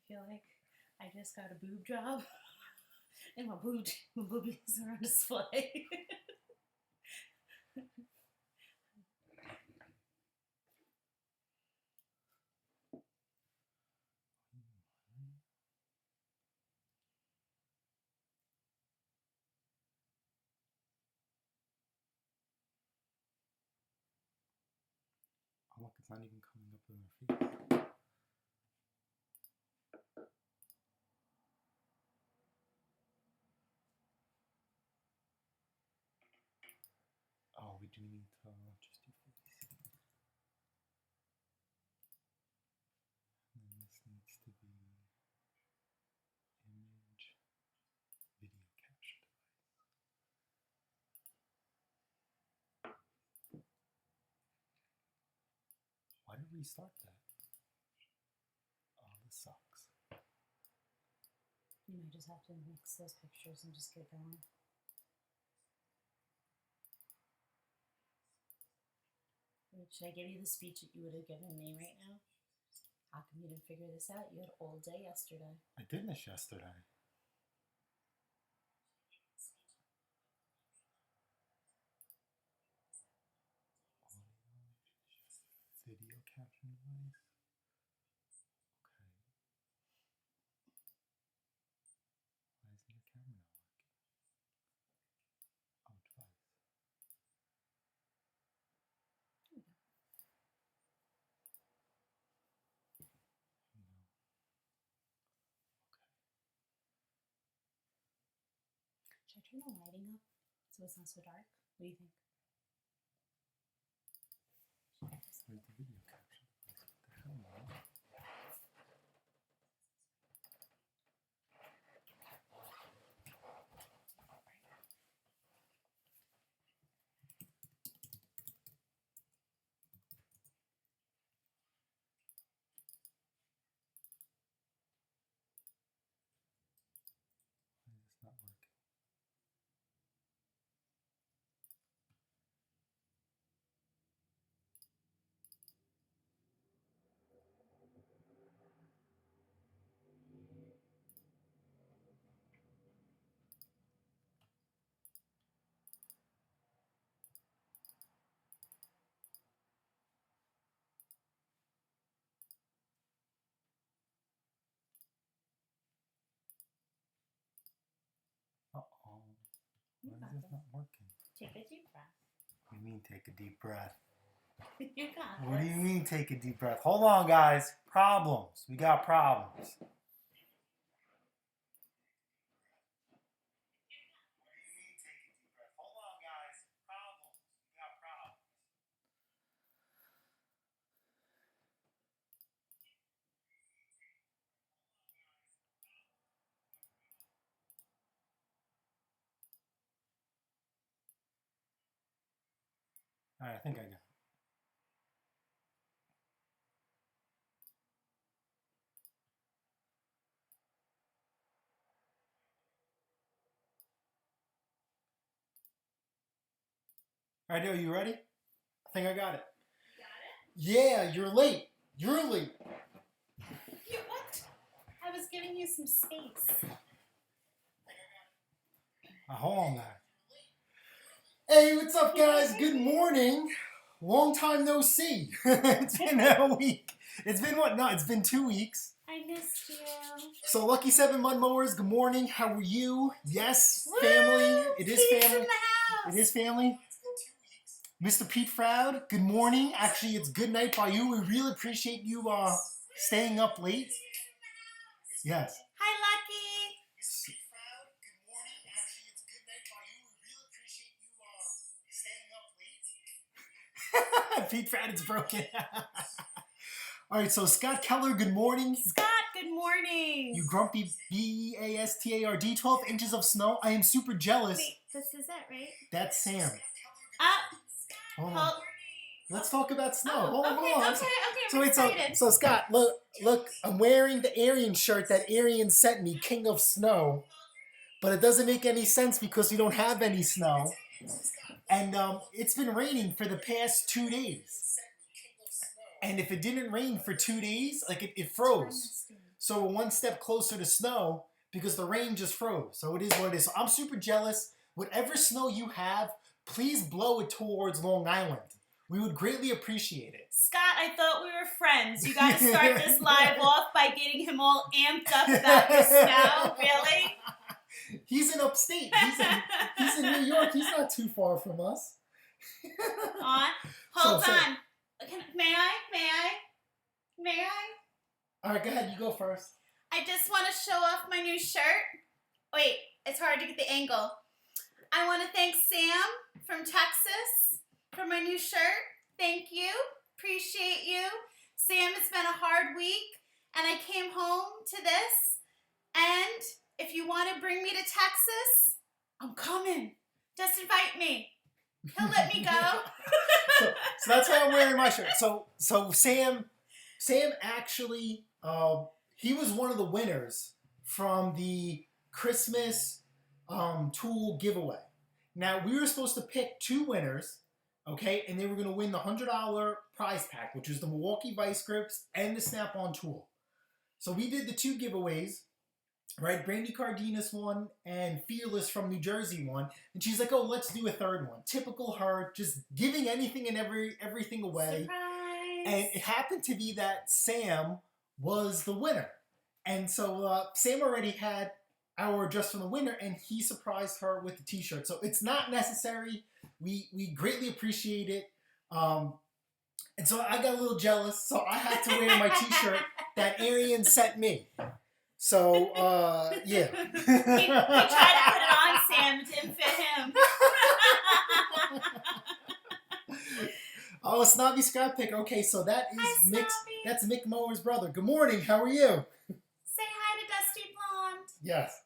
feel like I just got a boob job and my boobies are on display. Oh, look, it's not even coming up in our feet. Oh, we do need to just do face. And then this needs to be image video capture device. Why did we restart that? Oh, this sucks. You might just have to mix those pictures and just get going. Should I give you the speech that you would have given me right now? How come you didn't figure this out? You had all day yesterday. I did this yesterday. Video caption device. Okay. Why isn't your camera not working? Oh, device. There you go. No. Okay. Should I turn the lighting up so it's not so dark? What do you think? Where's the video caption? What the hell, man? Why is this not working? Uh-oh. Why is this not working? Take a deep breath. What do you mean take a deep breath? You got What do this. you mean take a deep breath? Hold on, guys. Problems. We got problems. All right, I think I got it. All right, Joe, you ready? I think I got it. You got it? Yeah, you're late. You're late. You what? I was giving you some space. Hold on, guys. Hey, what's up, guys? Good morning. Long time no see. It's been a week. It's been what? No, it's been 2 weeks. I missed you. So, Lucky 7 Mud Mowers, good morning. How are you? Yes, Woo! family. It is Pete's family. in the house. It is family. Mr. Pete Froud, good morning. Actually, it's good night by you. We really appreciate you staying up late. Yes. Hi, Lucky. Mr. Pete Froud, good morning. Actually, it's good night by you. We really appreciate you staying up late. Pete Froud is broken. All right, so Scott Keller, good morning. Scott, good morning. You grumpy BASTARD, 12 inches of snow. I am super jealous. Wait, this is it, right? That's Sam. Hold on. Let's talk about snow. Oh, hold on. Okay, I'm excited. So Scott, look, I'm wearing the Aryan shirt that Aryan sent me, King of Snow. But it doesn't make any sense because we don't have any snow. And it's been raining for the past 2 days. And if it didn't rain for 2 days, like it froze. So we're one step closer to snow because the rain just froze. So it is what it is. So I'm super jealous. Whatever snow you have, please blow it towards Long Island. We would greatly appreciate it. Scott, I thought we were friends. You got to start this live off by getting him all amped up about the snow. Really? He's in upstate. He's in New York. He's not too far from us. Hold on. May I? All right, go ahead. You go first. I just want to show off my new shirt. Wait, it's hard to get the angle. I want to thank Sam from Texas for my new shirt. Thank you. Appreciate you. Sam, it's been a hard week, and I came home to this. And if you want to bring me to Texas, I'm coming. Just invite me. He'll let me go. so that's why I'm wearing my shirt. So Sam actually, he was one of the winners from the Christmas tool giveaway. Now, we were supposed to pick 2 winners, okay, and they were going to win the $100 prize pack, which was the Milwaukee Vice Grips and the Snap-on tool. So we did the 2 giveaways, right? Brandy Cardenas won and Fearless from New Jersey won. And she's like, oh, let's do a 3rd one. Typical her, just giving anything and everything away. Surprise! And it happened to be that Sam was the winner. And so Sam already had our Just from the Winner, and he surprised her with the t-shirt. So it's not necessary. We greatly appreciate it. And so I got a little jealous, so I had to wear my t-shirt that Arian sent me. So, yeah. He tried to put it on Sam. It didn't fit him. Oh, Snobby Scrap Pick. Okay, so that is that's Mick Mower's brother. Good morning. How are you? Say hi to Dusty Blonde. Yes.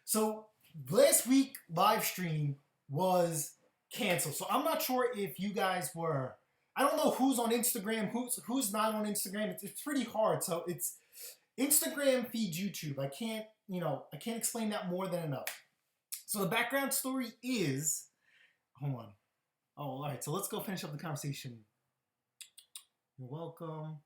So last week live stream was canceled. So I'm not sure if you guys were. I don't know who's on Instagram, who's not on Instagram. It's pretty hard. So it's Instagram feeds YouTube. I can't explain that more than enough. So the background story is, hold on. Oh, all right. So let's go finish up the conversation. You're welcome.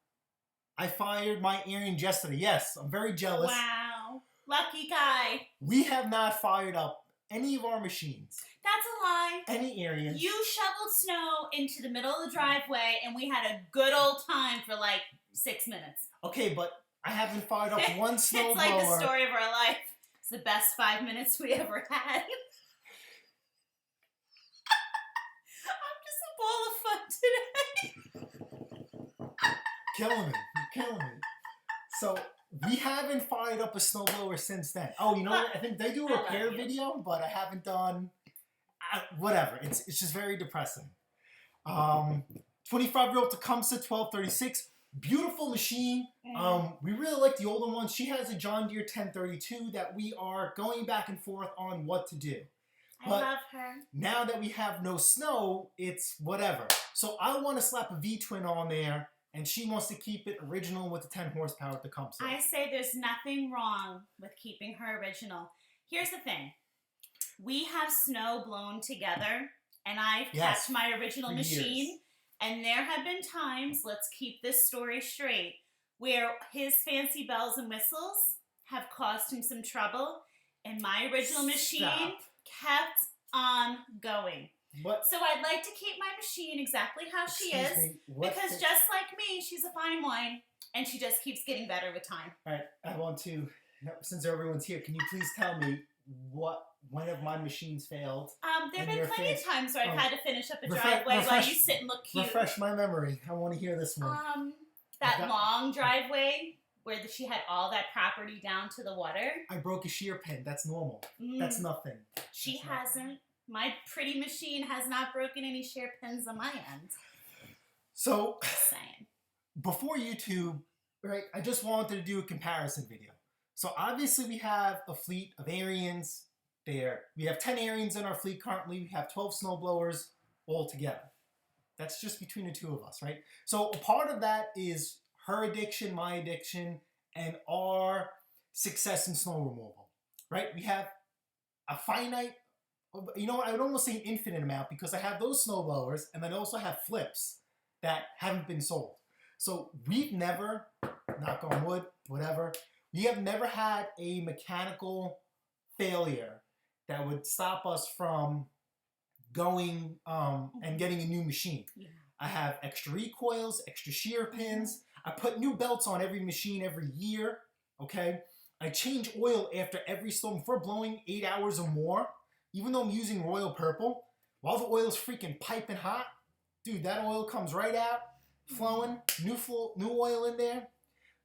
I fired my Arian yesterday. Yes, I'm very jealous. Wow. Lucky guy. We have not fired up any of our machines. That's a lie. Any Arians. You shoveled snow into the middle of the driveway, and we had a good old time for like 6 minutes. Okay, but I haven't fired up one snowblower. It's like the story of our life. It's the best 5 minutes we ever had. I'm just a ball of fun today. Killing me. You're killing me. So we haven't fired up a snowblower since then. Oh, you know what? I think they do a repair video, but I haven't done whatever. It's just very depressing. 25-year-old Tecumseh 1236. Beautiful machine. We really like the older one. She has a John Deere 1032 that we are going back and forth on what to do. But I love her. Now that we have no snow, it's whatever. So I want to slap a V-twin on there, and she wants to keep it original with the 10 horsepower Tecumseh. I say there's nothing wrong with keeping her original. Here's the thing. We have snow blown together, and I've kept my original machine. Years. And there have been times, let's keep this story straight, where his fancy bells and whistles have caused him some trouble, and my original machine kept on going. What? So I'd like to keep my machine exactly how she is, because just like me, she's a fine wine, and she just keeps getting better with time. All right, I want to, since everyone's here, can you please tell me one of my machines failed? There have been plenty of times where I've had to finish up a driveway while you sit and look cute. Refresh my memory. I want to hear this one. That long driveway where she had all that property down to the water. I broke a shear pin. That's normal. That's nothing. She hasn't. My pretty machine has not broken any shear pins on my end. So, Just saying. Before YouTube, right, I just wanted to do a comparison video. So obviously we have a fleet of Arians there. We have 10 Arians in our fleet currently. We have 12 snowblowers all together. That's just between the 2 of us, right? So a part of that is her addiction, my addiction, and our success in snow removal, right? We have a finite, I would almost say an infinite amount, because I have those snowblowers, and then I also have flips that haven't been sold. So we've never, knock on wood, whatever. We have never had a mechanical failure that would stop us from going and getting a new machine. Yeah. I have extra recoils, extra shear pins. I put new belts on every machine every year, okay? I change oil after every storm. If we're blowing 8 hours or more, even though I'm using Royal Purple, while the oil's freaking piping hot, dude, that oil comes right out, flowing, new oil in there.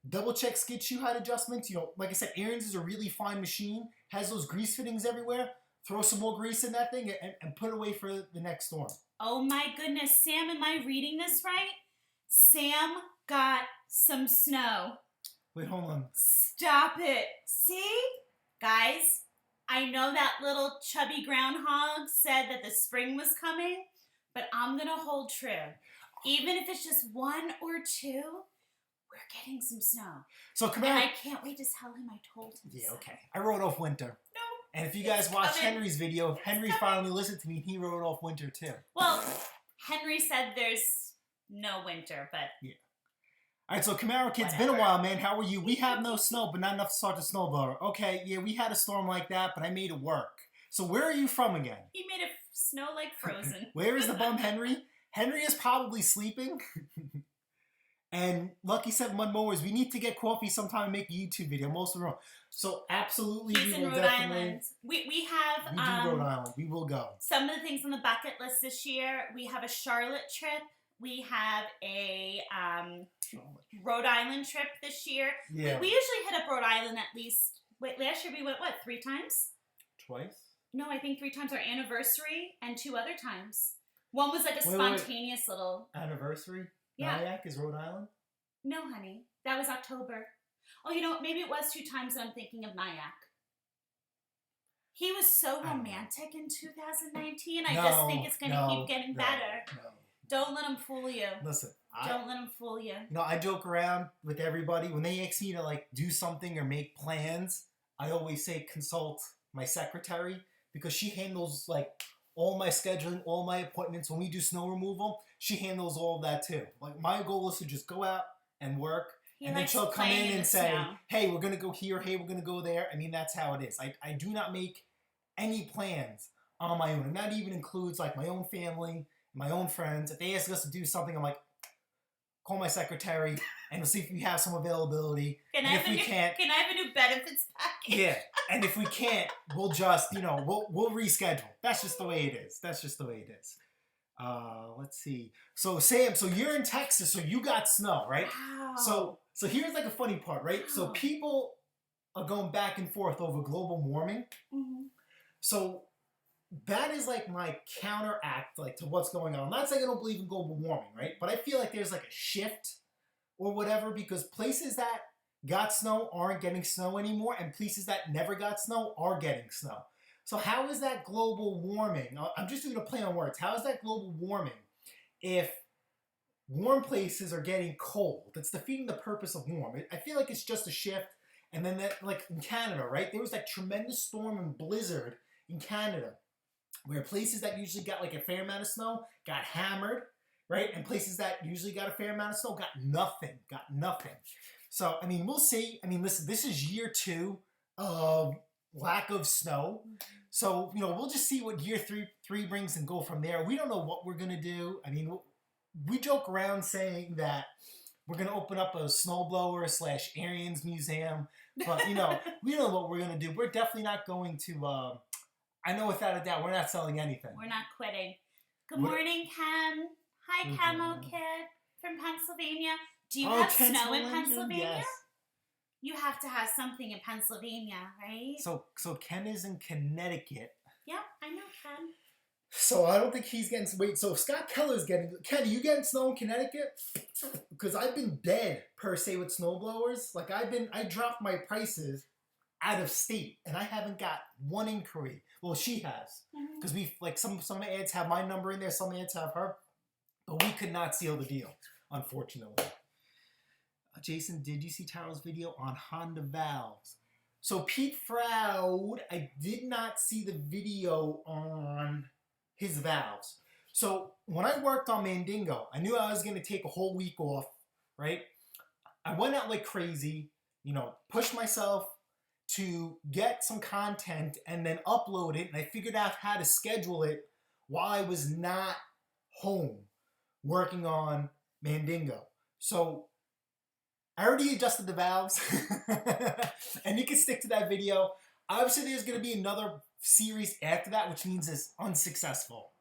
Double check skid shoe height adjustments. You know, like I said, Aaron's is a really fine machine, has those grease fittings everywhere. Throw some more grease in that thing and put it away for the next storm. Oh my goodness, Sam, am I reading this right? Sam got some snow. Wait, hold on. Stop it. See? Guys, I know that little chubby groundhog said that the spring was coming, but I'm going to hold true. Even if it's just 1 or 2, we're getting some snow. So come And out. I can't wait to tell him I told him. Yeah, so. okay. I wrote off winter. No. And if you guys watched coming. Henry's video, Henry finally listened to me and he wrote off winter too. Well, Henry said there's no winter, but... Yeah. All right, so Camaro Kid's been a Whatever. while, man. How are you? We have no snow, but not enough to start the snowblower. Okay, yeah, we had a storm like that, but I made it work. So where are you from again? He made it snow like frozen. Where is the bum Henry? Henry is probably sleeping. And Lucky 7 Mud Mowers, we need to get coffee sometime and make a YouTube video. Most of the wrong. So absolutely, He's we in will Rhode definitely. Island. We have We do Rhode Island. We will go. some of the things on the bucket list this year. We have a Charlotte trip. We have a Rhode Island trip this year. Yeah. We usually hit up Rhode Island at least. Wait, last year we went, what, 3 times? Twice? No, I think 3 times our anniversary and 2 other times. One was like a Wait. spontaneous little... Anniversary? Yeah. Nyack is Rhode Island? No, honey. That was October. Oh, you know what? Maybe it was 2 times that I'm thinking of Nyack. He was so romantic in 2019. I just think it's going to keep getting better. No. Don't let him fool you. Listen, Don't let him fool you. you know, I joke around with everybody. When they ask me to like do something or make plans, I always say consult my secretary because she handles like all my scheduling, all my appointments. When we do snow removal, she handles all of that too. Like my goal is to just go out and work. And then she'll come in and say, hey, we're going to go here. Hey, we're going to go there. I mean, that's how it is. I do not make any plans on my own. And that even includes like my own family, my own friends. If they ask us to do something, I'm like, call my secretary and we'll see if we have some availability. Can I have a new benefits package? Yeah. And if we can't, we'll just, we'll reschedule. That's just the way it is. That's just the way it is. Let's see. So Sam, so you're in Texas, so you got snow, right? Wow. So here's like a funny part, right? Wow. So people are going back and forth over global warming. Mm-hmm. So that is like my counteract like to what's going on. I'm not saying I don't believe in global warming, right? But I feel like there's like a shift or whatever because places that got snow aren't getting snow anymore and places that never got snow are getting snow. So how is that global warming? I'm just doing a play on words. How is that global warming if warm places are getting cold? That's defeating the purpose of warm. I feel like it's just a shift. And then that, like in Canada, right? There was that tremendous storm and blizzard in Canada where places that usually got like a fair amount of snow got hammered, right? And places that usually got a fair amount of snow got nothing. So, I mean, we'll see. I mean, listen, this is year 2 of lack of snow. So, we'll just see what year three brings and go from there. We don't know what we're going to do. I mean, we joke around saying that we're going to open up a snowblower / Arians museum. But, we don't know what we're going to do. We're definitely not going to, I know without a doubt, we're not selling anything. We're not quitting. Good morning, Ken. Hi, Camo Kid from Pennsylvania. Do you have snow in Pennsylvania? Yes. You have to have something in Pennsylvania, right? So Ken is in Connecticut. Yep, I know Ken. So I don't think he's getting... Wait, so Scott Keller's getting... Ken, are you getting snow in Connecticut? Because I've been dead, per se, with snowblowers. Like, I dropped my prices out of state, and I haven't got one inquiry. Well, she has. Because some ads have my number in there, some ads have her. But we could not seal the deal, unfortunately. Jason, did you see Taro's video on Honda valves? So Pete Froud, I did not see the video on his valves. So when I worked on Mandingo, I knew I was going to take a whole week off, right? I went out like crazy, you know, pushed myself to get some content and then upload it. And I figured out how to schedule it while I was not home working on Mandingo. So I already adjusted the valves and you can stick to that video. Obviously, there's going to be another series after that, which means it's unsuccessful.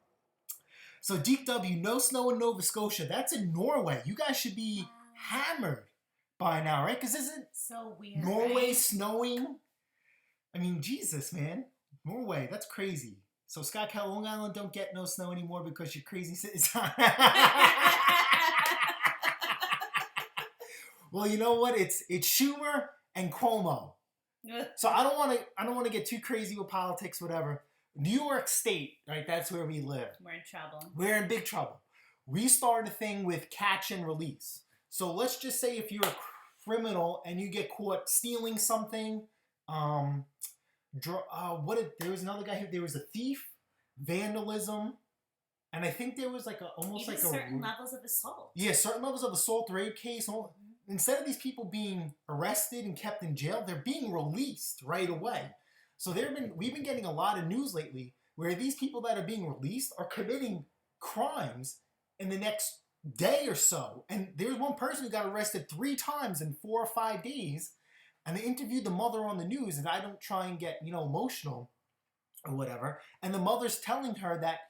So Deep W, no snow in Nova Scotia. That's in Norway. You guys should be hammered by now, right? Because isn't so weird, Norway right? snowing? I mean, Jesus, man. Norway, that's crazy. So Scott Cal, Long Island don't get no snow anymore because you're crazy. Well, you know what? It's Schumer and Cuomo. So I don't want to get too crazy with politics, whatever. New York State, right? That's where we live. We're in trouble. We're in big trouble. We started a thing with catch and release. So let's just say if you're a criminal and you get caught stealing something, there was another guy who there was a thief, vandalism, and I think there was like almost even like certain levels of assault. Yeah, certain levels of assault, rape case. Instead of these people being arrested and kept in jail, they're being released right away. So we've been getting a lot of news lately where these people that are being released are committing crimes in the next day or so. And there's one person who got arrested 3 times in 4 or 5 days, and they interviewed the mother on the news, and I don't try and get, emotional or whatever. And the mother's telling her that,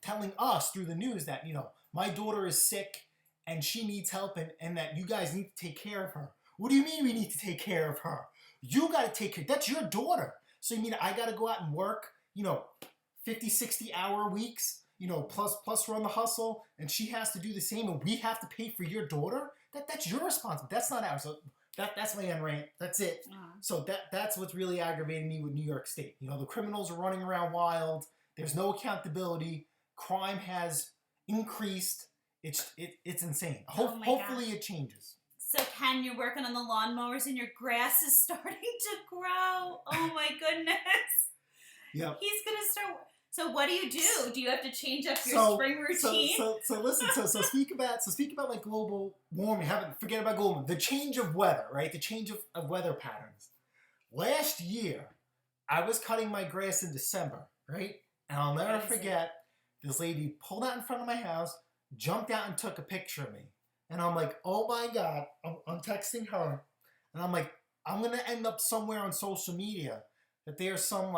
telling us through the news that, my daughter is sick and she needs help and that you guys need to take care of her. What do you mean we need to take care of her? You got to take care. That's your daughter. So you mean I got to go out and work, 50, 60-hour weeks, plus run the hustle, and she has to do the same, and we have to pay for your daughter? That's your responsibility. That's not ours. So that's my end rant. That's it. So that's what's really aggravating me with New York State. The criminals are running around wild. There's no accountability. Crime has increased. It's insane. Hopefully it changes. So Ken, you're working on the lawnmowers and your grass is starting to grow. Oh my goodness. Yep. He's gonna start. So what do? Do you have to change up your spring routine? So listen. So speak about like global warming. Forget about global warming. The change of weather, right? The change of weather patterns. Last year, I was cutting my grass in December, right? And I'll never forget. This lady pulled out in front of my house, jumped out and took a picture of me. And I'm like, oh my God, I'm texting her. And I'm like, I'm going to end up somewhere on social media that there's some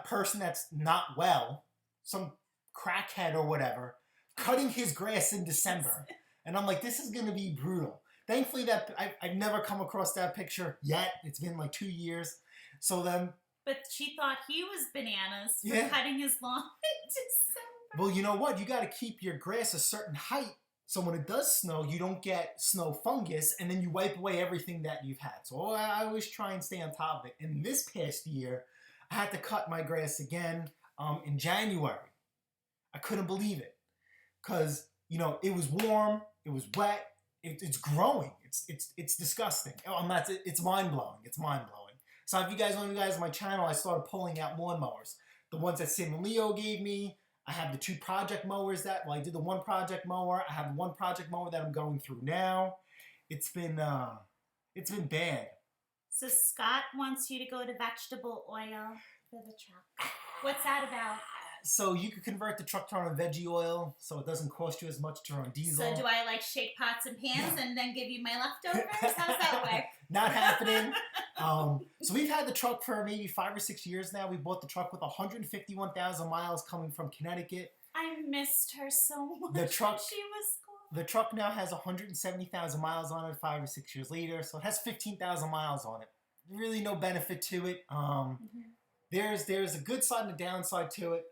person that's not well, some crackhead or whatever, cutting his grass in December. And I'm like, this is going to be brutal. Thankfully, that I've never come across that picture yet. It's been like 2 years. So then. But she thought he was bananas for cutting his lawn in December. Well, you know what? You got to keep your grass a certain height. So when it does snow, you don't get snow fungus, and then you wipe away everything that you've had. So I always try and stay on top of it. And this past year, I had to cut my grass again in January. I couldn't believe it because it was warm, it was wet, it's growing. It's disgusting. It's mind blowing. It's mind blowing. So if you guys know my channel, I started pulling out lawnmowers. The ones that Sam and Leo gave me. I have the 2 project mowers I did the 1 project mower. I have 1 project mower that I'm going through now. It's been bad. So Scott wants you to go to vegetable oil for the truck. What's that about? So you could convert the truck to run on veggie oil, so it doesn't cost you as much to run diesel. So do I shake pots and pans and then give you my leftovers? How's that work? Not happening. So we've had the truck for maybe 5 or 6 years now. We bought the truck with 151,000 miles coming from Connecticut. I missed her so much. The truck, she was cool. The truck now has 170,000 miles on it 5 or 6 years later, so it has 15,000 miles on it. Really no benefit to it. There's a good side and a downside to it.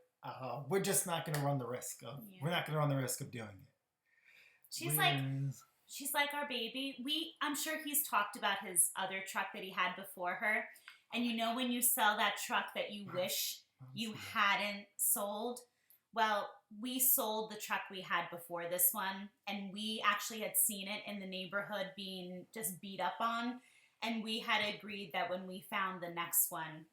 We're just not going to run the risk of. Yeah. We're not going to run the risk of doing it. She's like our baby. I'm sure he's talked about his other truck that he had before her. And when you sell that truck that you wish you hadn't sold, well, we sold the truck we had before this one, and we actually had seen it in the neighborhood being just beat up on, and we had agreed that when we found the next one,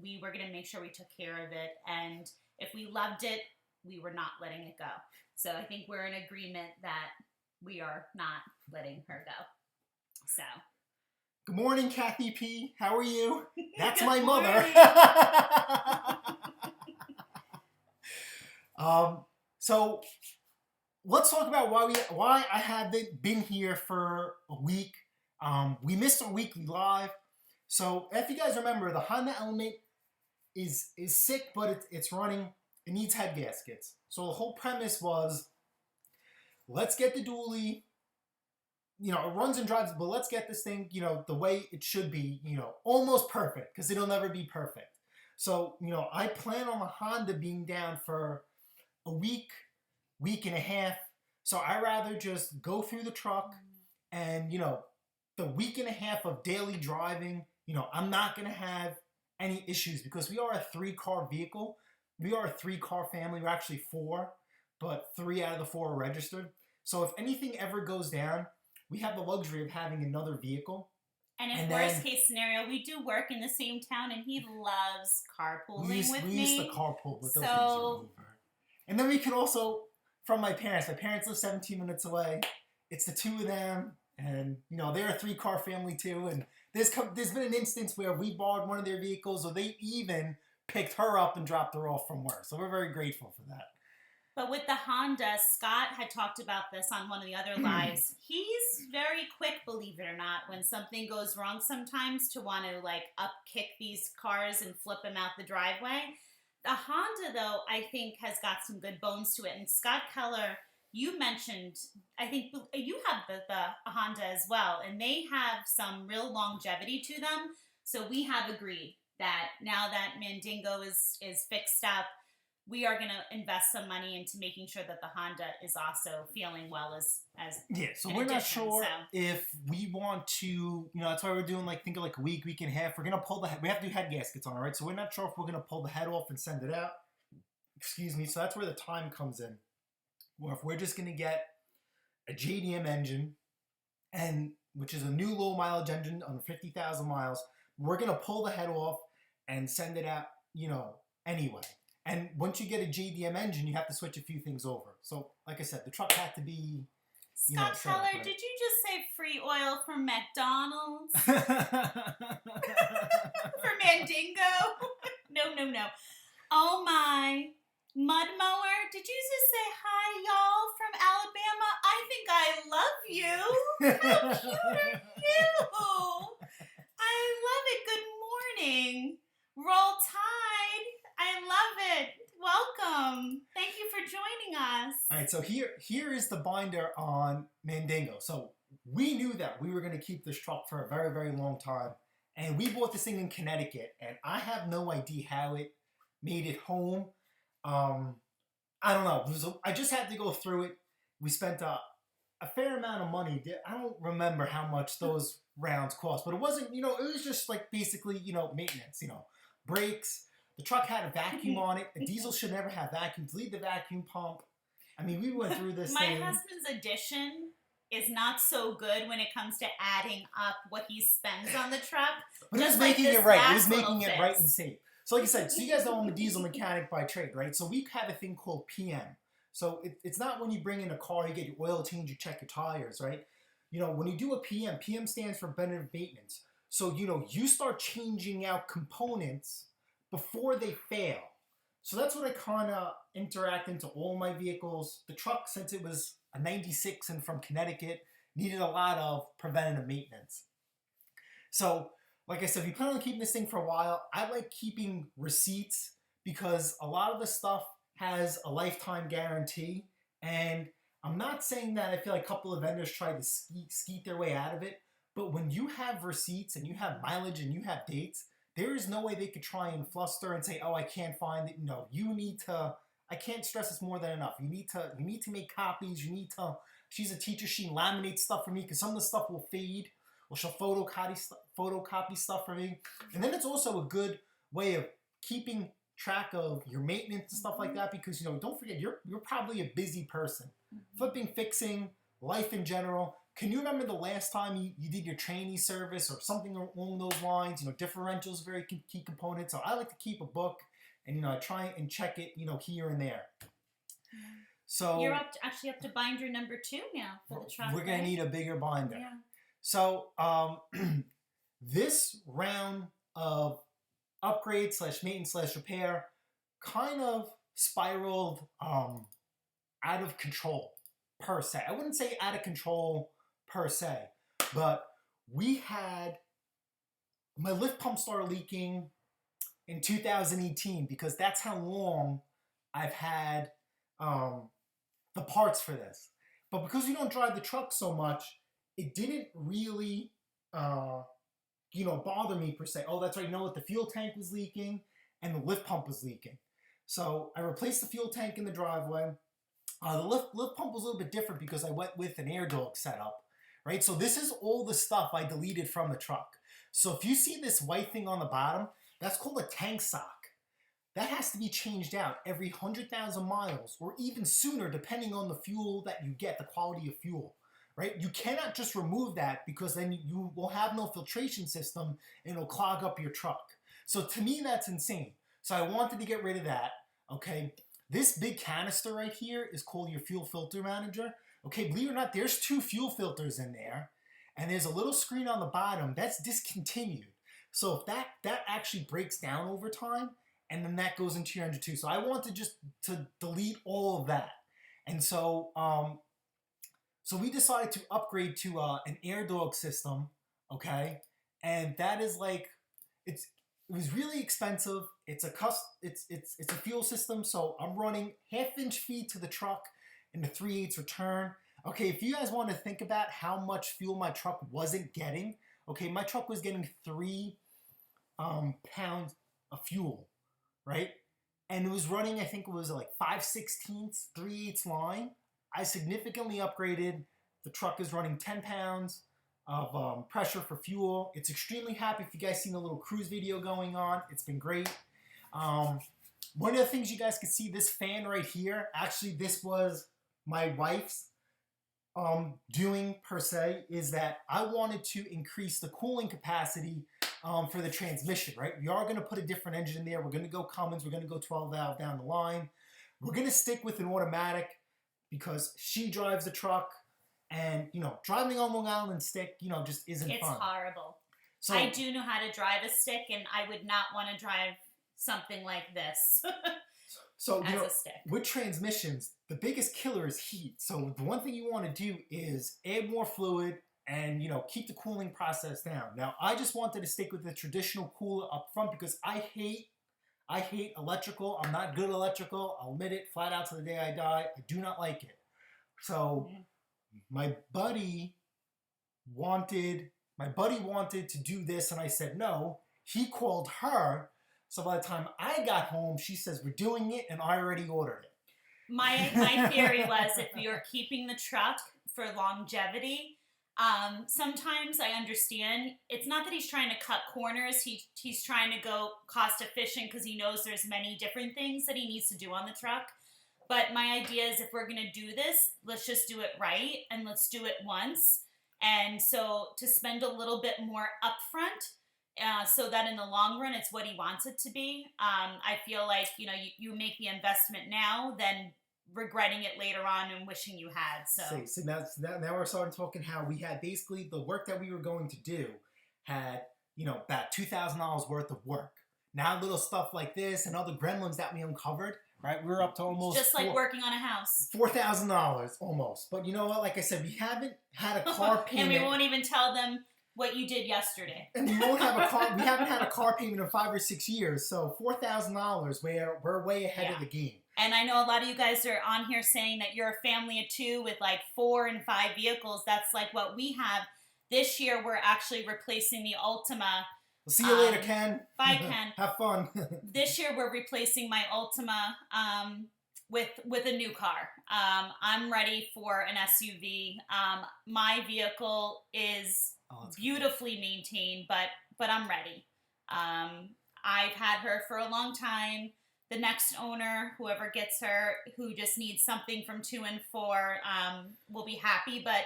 we were going to make sure we took care of it, and if we loved it, we were not letting it go. So I think we're in agreement that we are not letting her go. So. Good morning, Kathy P. How are you? That's Good my mother. So let's talk about why I haven't been here for a week. We missed our weekly live. So if you guys remember, the Honda Element is sick, but it's running. It needs head gaskets. So the whole premise was, let's get the dually. You know, it runs and drives, but let's get this thing, you know, the way it should be, you know, almost perfect, because it'll never be perfect. So, you know, I plan on the Honda being down for a week and a half. So I rather just go through the truck and, you know, the week and a half of daily driving, you know, I'm not going to have any issues because we are a 3-car vehicle. We are a 3-car family. We're actually 4, but 3 out of the 4 are registered. So if anything ever goes down, we have the luxury of having another vehicle. And worst case scenario, we do work in the same town, and he loves carpooling with me. We used to carpool with those things over. And then we could also, from my parents live 17 minutes away. It's the 2 of them, and you know they're a 3-car family too. And there's been an instance where we borrowed one of their vehicles, or they even picked her up and dropped her off from work. So we're very grateful for that. But with the Honda, Scott had talked about this on one of the other lives. He's very quick, believe it or not, when something goes wrong sometimes to want to like up-kick these cars and flip them out the driveway. The Honda, though, I think has got some good bones to it. And Scott Keller, you mentioned, I think you have the Honda as well, and they have some real longevity to them. So we have agreed that now that Mandingo is fixed up, we are going to invest some money into making sure that the Honda is also feeling well as yeah. So we're not sure if we want to, you know, that's why we're doing think of a week and a half. We're going to pull we have to do head gaskets on it, right? So we're not sure if we're going to pull the head off and send it out. Excuse me. So that's where the time comes in. Or if we're just going to get a JDM engine, and which is a new low mileage engine under 50,000 miles, we're going to pull the head off and send it out, you know, anyway. And once you get a JDM engine, you have to switch a few things over. So, like I said, the truck had to be, you know, Scott Keller, right? did you just say free oil from McDonald's? For Mandingo? No. Oh my. Mud mower, did you just say hi, y'all, from Alabama? I think I love you. How cute are you? I love it. Good morning. Roll Tide. I love it. Welcome. Thank you for joining us. All right, so here is the binder on Mandingo. So we knew that we were going to keep this truck for a very, very long time. And we bought this thing in Connecticut. And I have no idea how it made it home. I don't know. I just had to go through it. We spent a fair amount of money. I don't remember how much those rounds cost. But it wasn't, you know, it was just basically, you know, maintenance, you know, brakes. The truck had a vacuum on it. A diesel should never have vacuum. Delete the vacuum pump. I mean, we went through this thing. My husband's addition is not so good when it comes to adding up what he spends on the truck. But he was making it right. He was making it right and safe. So like I said, so you guys know I'm a diesel mechanic by trade, right? So we have a thing called PM. So it's not when you bring in a car, you get your oil change, you check your tires, right? You know, when you do a PM stands for preventative maintenance. So, you know, you start changing out components before they fail. So that's what I kind of interact into all my vehicles. The truck, since it was a 96 and from Connecticut, needed a lot of preventative maintenance. So, like I said, we plan on keeping this thing for a while. I like keeping receipts because a lot of the stuff has a lifetime guarantee. And I'm not saying that I feel like a couple of vendors tried to skeet their way out of it. But when you have receipts and you have mileage and you have dates, there is no way they could try and fluster and say, oh, I can't find it. No, you need to, I can't stress this more than enough. You need to make copies. You need to, she's a teacher. She laminates stuff for me because some of the stuff will fade. Or she'll photocopy stuff for me. And then it's also a good way of keeping track of your maintenance and stuff like that because, you know, don't forget, you're probably a busy person. Flipping, fixing, life in general. Can you remember the last time you did your trainee service or something along those lines? You know, differentials, very key components. So I like to keep a book and, you know, I try and check it, you know, here and there. So you're actually up to binder number 2 now for the truck. We're gonna need a bigger binder. Yeah. So this round of upgrade / maintenance / repair kind of spiraled out of control per se. I wouldn't say out of control per se, but we had my lift pump started leaking in 2018 because that's how long I've had the parts for this. But because we don't drive the truck so much, it didn't really bother me per se. Oh, that's right. You know what? The fuel tank was leaking and the lift pump was leaking. So I replaced the fuel tank in the driveway. The lift pump was a little bit different because I went with an air dog setup, right? So this is all the stuff I deleted from the truck. So if you see this white thing on the bottom, that's called a tank sock. That has to be changed out every 100,000 miles or even sooner depending on the fuel that you get, the quality of fuel, right? You cannot just remove that because then you will have no filtration system and it'll clog up your truck. So to me, that's insane. So I wanted to get rid of that, okay? This big canister right here is called your fuel filter manager. Okay, believe it or not, there's 2 fuel filters in there and there's a little screen on the bottom that's discontinued. So if that actually breaks down over time, and then that goes into your engine too. So I wanted just to delete all of that. And so so we decided to upgrade to an air dog system, okay? And that is like, it was really expensive. It's a fuel system, so I'm running 1/2-inch feed to the truck and the 3/8 return. Okay, if you guys want to think about how much fuel my truck wasn't getting, okay, my truck was getting 3 pounds of fuel, right? And it was running, I think it was like 5/16, 3/8 line. I significantly upgraded. The truck is running 10 pounds of pressure for fuel. It's extremely happy. If you guys seen the little cruise video going on, it's been great. One of the things you guys can see, this fan right here, actually this was my wife's doing per se, is that I wanted to increase the cooling capacity for the transmission, right? We are going to put a different engine in there. We're going to go Cummins. We're going to go 12 valve down the line. We're going to stick with an automatic because she drives the truck, and driving on Long Island stick, just isn't fun. It's horrible. So I do know how to drive a stick, and I would not want to drive something like this so as a stick. With transmissions, the biggest killer is heat. So the one thing you want to do is add more fluid and keep the cooling process down. Now I just wanted to stick with the traditional cooler up front because I hate electrical. I'm not good at electrical. I'll admit it flat out to the day I die. I do not like it. So my buddy wanted to do this and I said no. He called her. So by the time I got home, she says we're doing it and I already ordered it. My theory was if you're keeping the truck for longevity, sometimes I understand. It's not that he's trying to cut corners. He's trying to go cost efficient because he knows there's many different things that he needs to do on the truck. But my idea is if we're going to do this, let's just do it right and let's do it once. And so to spend a little bit more upfront so that in the long run it's what he wants it to be. I feel like, you make the investment now, then regretting it later on and wishing you had. So now we're starting talking how we had basically the work that we were going to do had, about $2,000 worth of work. Now little stuff like this and other gremlins that we uncovered, right? We're up to almost just like working on a house. $4,000 almost. But you know what? Like I said, we haven't had a car payment. And we won't even tell them what you did yesterday. And we haven't had a car payment in 5 or 6 years. So $4,000, we're way ahead of the game. And I know a lot of you guys are on here saying that you're a family of 2 with like 4 and 5 vehicles. That's like what we have. This year, we're actually replacing the Ultima. We'll see you later, Ken. Bye, Ken. Have fun. This year, we're replacing my Ultima with a new car. I'm ready for an SUV. My vehicle is beautifully maintained, but I'm ready. I've had her for a long time. The next owner, whoever gets her, who just needs something from 2 and 4, will be happy. But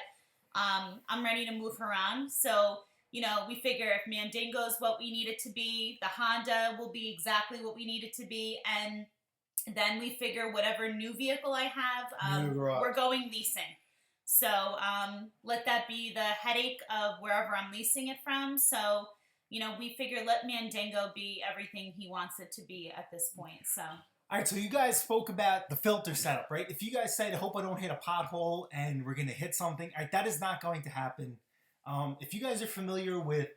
I'm ready to move her around. So, we figure if Mandingo's what we need it to be, the Honda will be exactly what we need it to be. And Then we figure whatever new vehicle I have, New garage. we're going leasing. So let that be the headache of wherever I'm leasing it from. So, you know, we figure let Mandingo be everything he wants it to be at this point. So. All right, so you guys spoke about the filter setup, right? If you guys said, I hope I don't hit a pothole and we're going to hit something, all right, that is not going to happen. If you guys are familiar with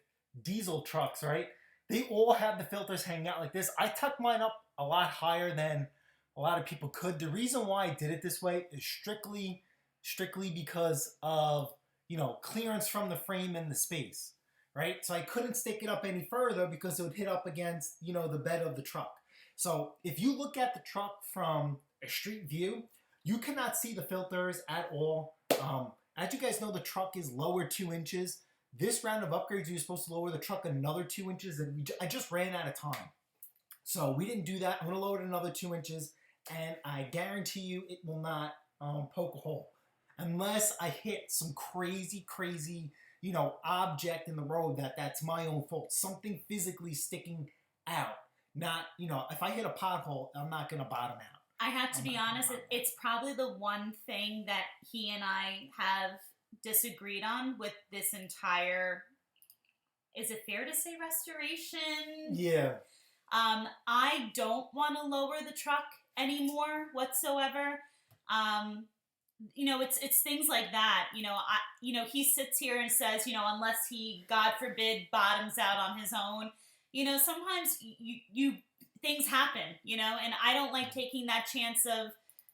diesel trucks, right, they all have the filters hanging out like this. I tucked mine up a lot higher than a lot of people could. The reason why I did it this way is strictly because of, you know, clearance from the frame and the space, right? So I couldn't stick it up any further because it would hit up against, you know, the bed of the truck. So if you look at the truck from a street view, you cannot see the filters at all. As you guys know, the truck is lower 2 inches. This round of upgrades, you're supposed to lower the truck another 2 inches, and I just ran out of time. So we didn't do that. I'm going to lower it another 2 inches, and I guarantee you it will not poke a hole. Unless I hit some crazy, you know, object in the road that's my own fault. Something physically sticking out. Not, you know, if I hit a pothole, I'm not going to bottom out. I have to be honest, it's probably the one thing that he and I have disagreed on with this entire, is it fair to say restoration? Yeah. I don't want to lower the truck anymore whatsoever. You know, it's things like that. You know, he sits here and says, you know, unless he, God forbid, bottoms out on his own. You know, sometimes you things happen, you know, and I don't like taking that chance of,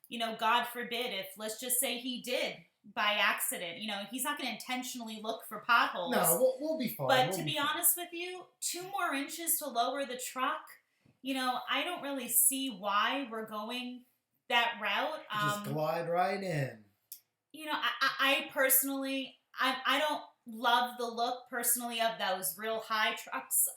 you know, God forbid, if let's just say he did by accident, you know, he's not going to intentionally look for potholes. No, we'll be fine. But to be honest with you, 2 more inches to lower the truck, you know, I don't really see why we're going that route. Just glide right in. You know, I personally, I don't love the look personally of those real high trucks,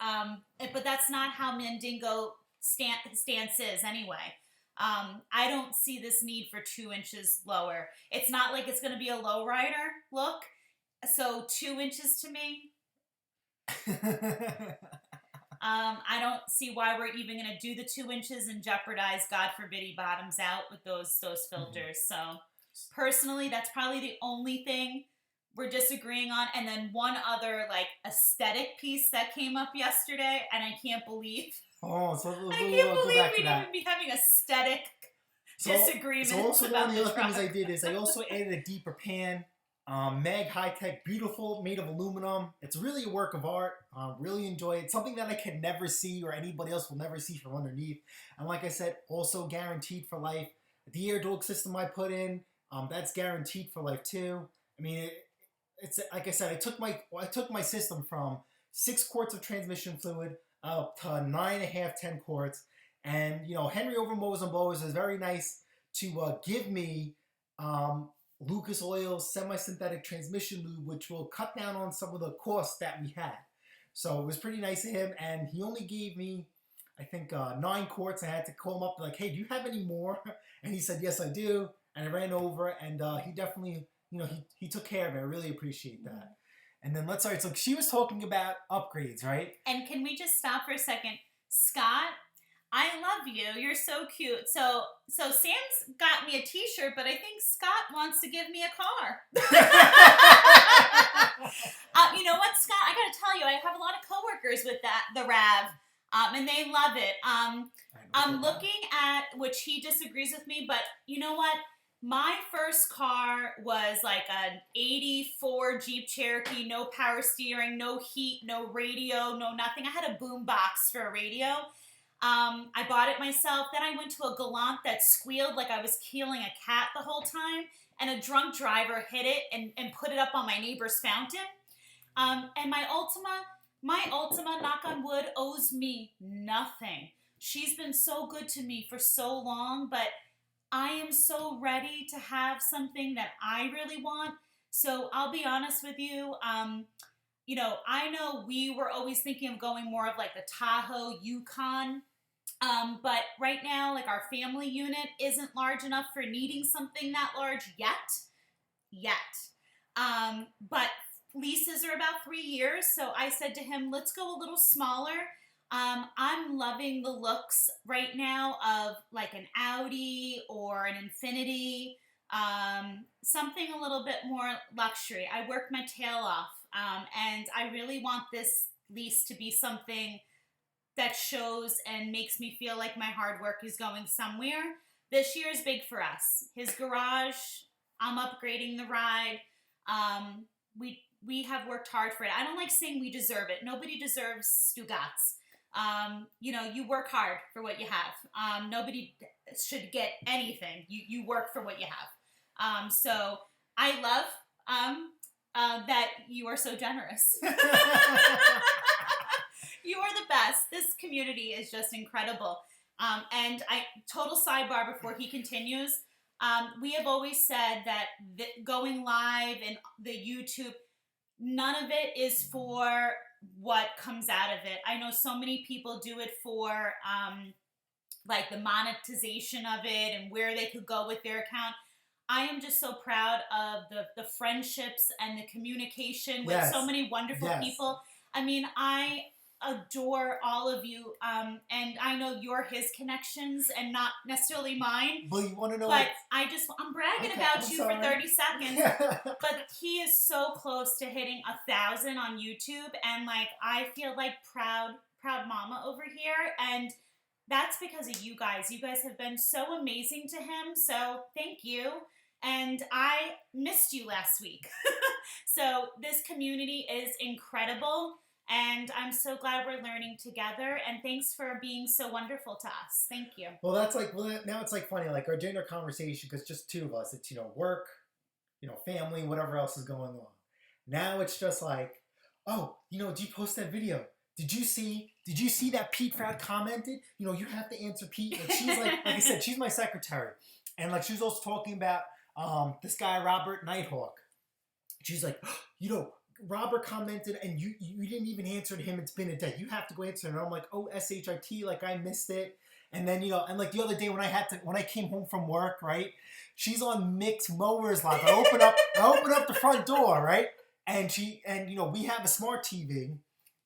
but that's not how Mandingo stance is anyway. I don't see this need for 2 inches lower. It's not like it's going to be a lowrider look, so 2 inches to me. I don't see why we're even going to do the 2 inches and jeopardize, God forbid, he bottoms out with those filters. So personally, that's probably the only thing we're disagreeing on. And then one other like aesthetic piece that came up yesterday, and I can't believe we didn't even be having aesthetic disagreements. So also about one of the other truck. things I did is I also added a deeper pan. Mag High Tech, beautiful, made of aluminum. It's really a work of art. Really enjoy it. Something that I can never see or anybody else will never see from underneath. And like I said, also guaranteed for life. The air dog system I put in, that's guaranteed for life too. I mean, it's like I said, I took my system from 6 quarts of transmission fluid up to 9.5, 10 quarts. And you know, Henry over Mowers and Blowers is very nice to give me Lucas Oil semi-synthetic transmission lube, which will cut down on some of the costs that we had. So it was pretty nice of him, and he only gave me, I think, 9 quarts. I had to call him up like, hey, do you have any more? And he said, yes, I do. And I ran over, and he definitely, you know, he took care of it. I really appreciate that. And then so she was talking about upgrades, right? And can we just stop for a second? Scott, I love you. You're so cute. So Sam's got me a t-shirt, but I think Scott wants to give me a car. You know what, Scott? I got to tell you, I have a lot of coworkers with the RAV, and they love it. I'm looking at, which he disagrees with me, but you know what? My first car was like an 84 Jeep Cherokee, no power steering, no heat, no radio, no nothing. I had a boom box for a radio. I bought it myself. Then I went to a Galant that squealed like I was killing a cat the whole time. And a drunk driver hit it and put it up on my neighbor's fountain. And my Ultima, knock on wood, owes me nothing. She's been so good to me for so long, but I am so ready to have something that I really want. So I'll be honest with you. You know, I know we were always thinking of going more of like the Tahoe Yukon. But right now, like our family unit isn't large enough for needing something that large yet. But leases are about 3 years. So I said to him, let's go a little smaller. I'm loving the looks right now of like an Audi or an Infinity, something a little bit more luxury. I worked my tail off, and I really want this lease to be something that shows and makes me feel like my hard work is going somewhere. This year is big for us. His garage, I'm upgrading the ride. We have worked hard for it. I don't like saying we deserve it. Nobody deserves Stugats. You work hard for what you have. Nobody should get anything. You work for what you have. So I love that you are so generous. You are the best. This community is just incredible. Total sidebar before he continues. We have always said that going live and the YouTube, none of it is for what comes out of it. I know so many people do it for like the monetization of it and where they could go with their account. I am just so proud of the friendships and the communication with so many wonderful people. I mean, I adore all of you, and I know you're his connections and not necessarily mine. Well, you want to know? But I'm bragging about you for 30 seconds. But he is so close to hitting 1,000 on YouTube, and like I feel like proud mama over here, and that's because of you guys. You guys have been so amazing to him. So thank you. And I missed you last week. So this community is incredible. And I'm so glad we're learning together. And thanks for being so wonderful to us. Thank you. Well, now it's like funny, like our dinner conversation, because just two of us, it's, work, family, whatever else is going on. Now it's just like, oh, did you post that video? Did you see that Pete Froud commented? You have to answer Pete. Like she's like I said, she's my secretary. And like she was also talking about this guy, Robert Nighthawk. She's like, Robert commented and you didn't even answer to him. It's been a day. You have to go answer. And I'm like, oh, SHIT, like I missed it. And then, and like the other day when I came home from work, right? She's on Mick's Mowers Live. I open up the front door, right? And we have a smart TV.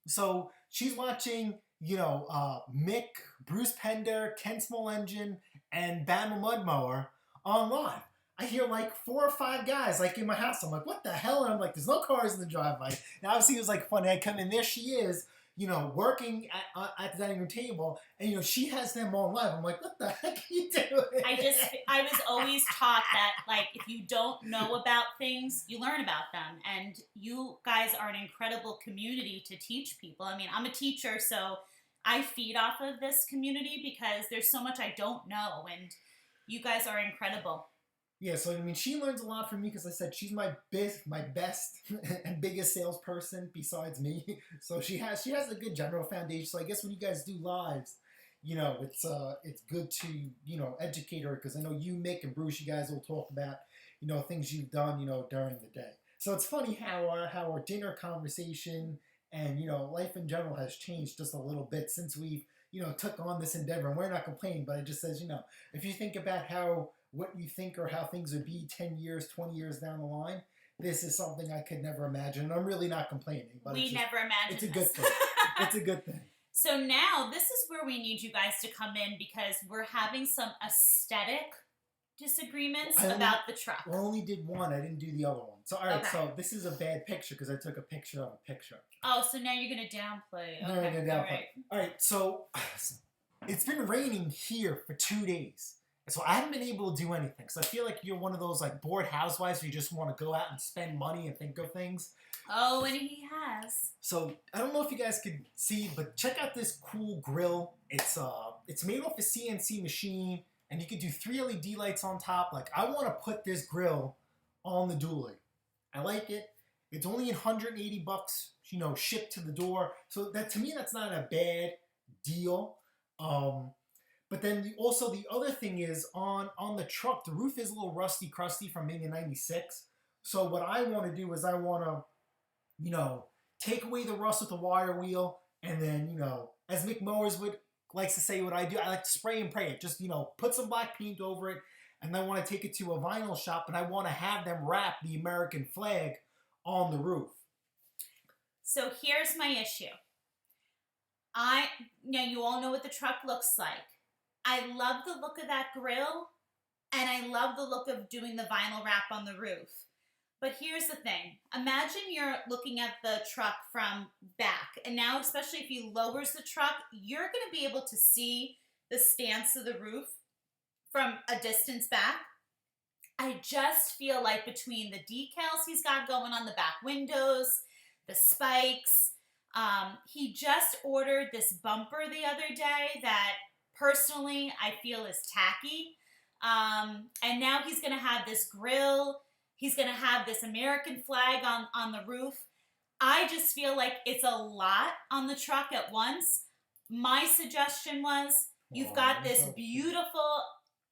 So she's watching, Mick, Bruce Pender, Ken Small Engine, and Bama Mud Mower on live. I hear like 4 or 5 guys like in my house. I'm like, what the hell? And I'm like, there's no cars in the driveway. And obviously it was like funny. I come in, there she is, working at the dining room table, and she has them on live. I'm like, what the heck are you doing? I was always taught that like if you don't know about things, you learn about them, and you guys are an incredible community to teach people. I mean, I'm a teacher, so I feed off of this community because there's so much I don't know, and you guys are incredible. Yeah, so I mean, she learns a lot from me because I said she's my best and biggest salesperson besides me. So she has a good general foundation. So I guess when you guys do lives, it's good to educate her, because I know you, Mick, and Bruce, you guys will talk about things you've done during the day. So it's funny how our dinner conversation and life in general has changed just a little bit since we've took on this endeavor. And we're not complaining, but it just says if you think about what you think or how things would be 10 years, 20 years down the line, this is something I could never imagine. And I'm really not complaining. But we never imagined it's a good thing. It's a good thing. So now this is where we need you guys to come in, because we're having some aesthetic disagreements about the truck. I only did one. I didn't do the other one. So, all right. Okay. So this is a bad picture because I took a picture of a picture. Oh, so now you're going to downplay. No, I'm going to downplay. All right. So it's been raining here for 2 days. So I haven't been able to do anything. So I feel like you're one of those like bored housewives where you just want to go out and spend money and think of things. Oh, and he has. So I don't know if you guys could see, but check out this cool grill. It's made off a CNC machine, and you could do 3 LED lights on top. Like, I want to put this grill on the dually. I like it. It's only $180, shipped to the door. So that, to me, that's not a bad deal. But then also the other thing is on the truck, the roof is a little rusty, crusty from maybe '96. So what I want to do is I want to, take away the rust with the wire wheel, and then, as Mick Mowers likes to say, what I do, I like to spray and pray it. Just, put some black paint over it, and I want to take it to a vinyl shop, and I want to have them wrap the American flag on the roof. So here's my issue. You all know what the truck looks like. I love the look of that grill, and I love the look of doing the vinyl wrap on the roof. But here's the thing. Imagine you're looking at the truck from back, and now, especially if he lowers the truck, you're going to be able to see the stance of the roof from a distance back. I just feel like between the decals he's got going on the back windows, the spikes, he just ordered this bumper the other day that personally I feel is tacky. And now he's going to have this grill. He's going to have this American flag on the roof. I just feel like it's a lot on the truck at once. My suggestion was, you've got this beautiful,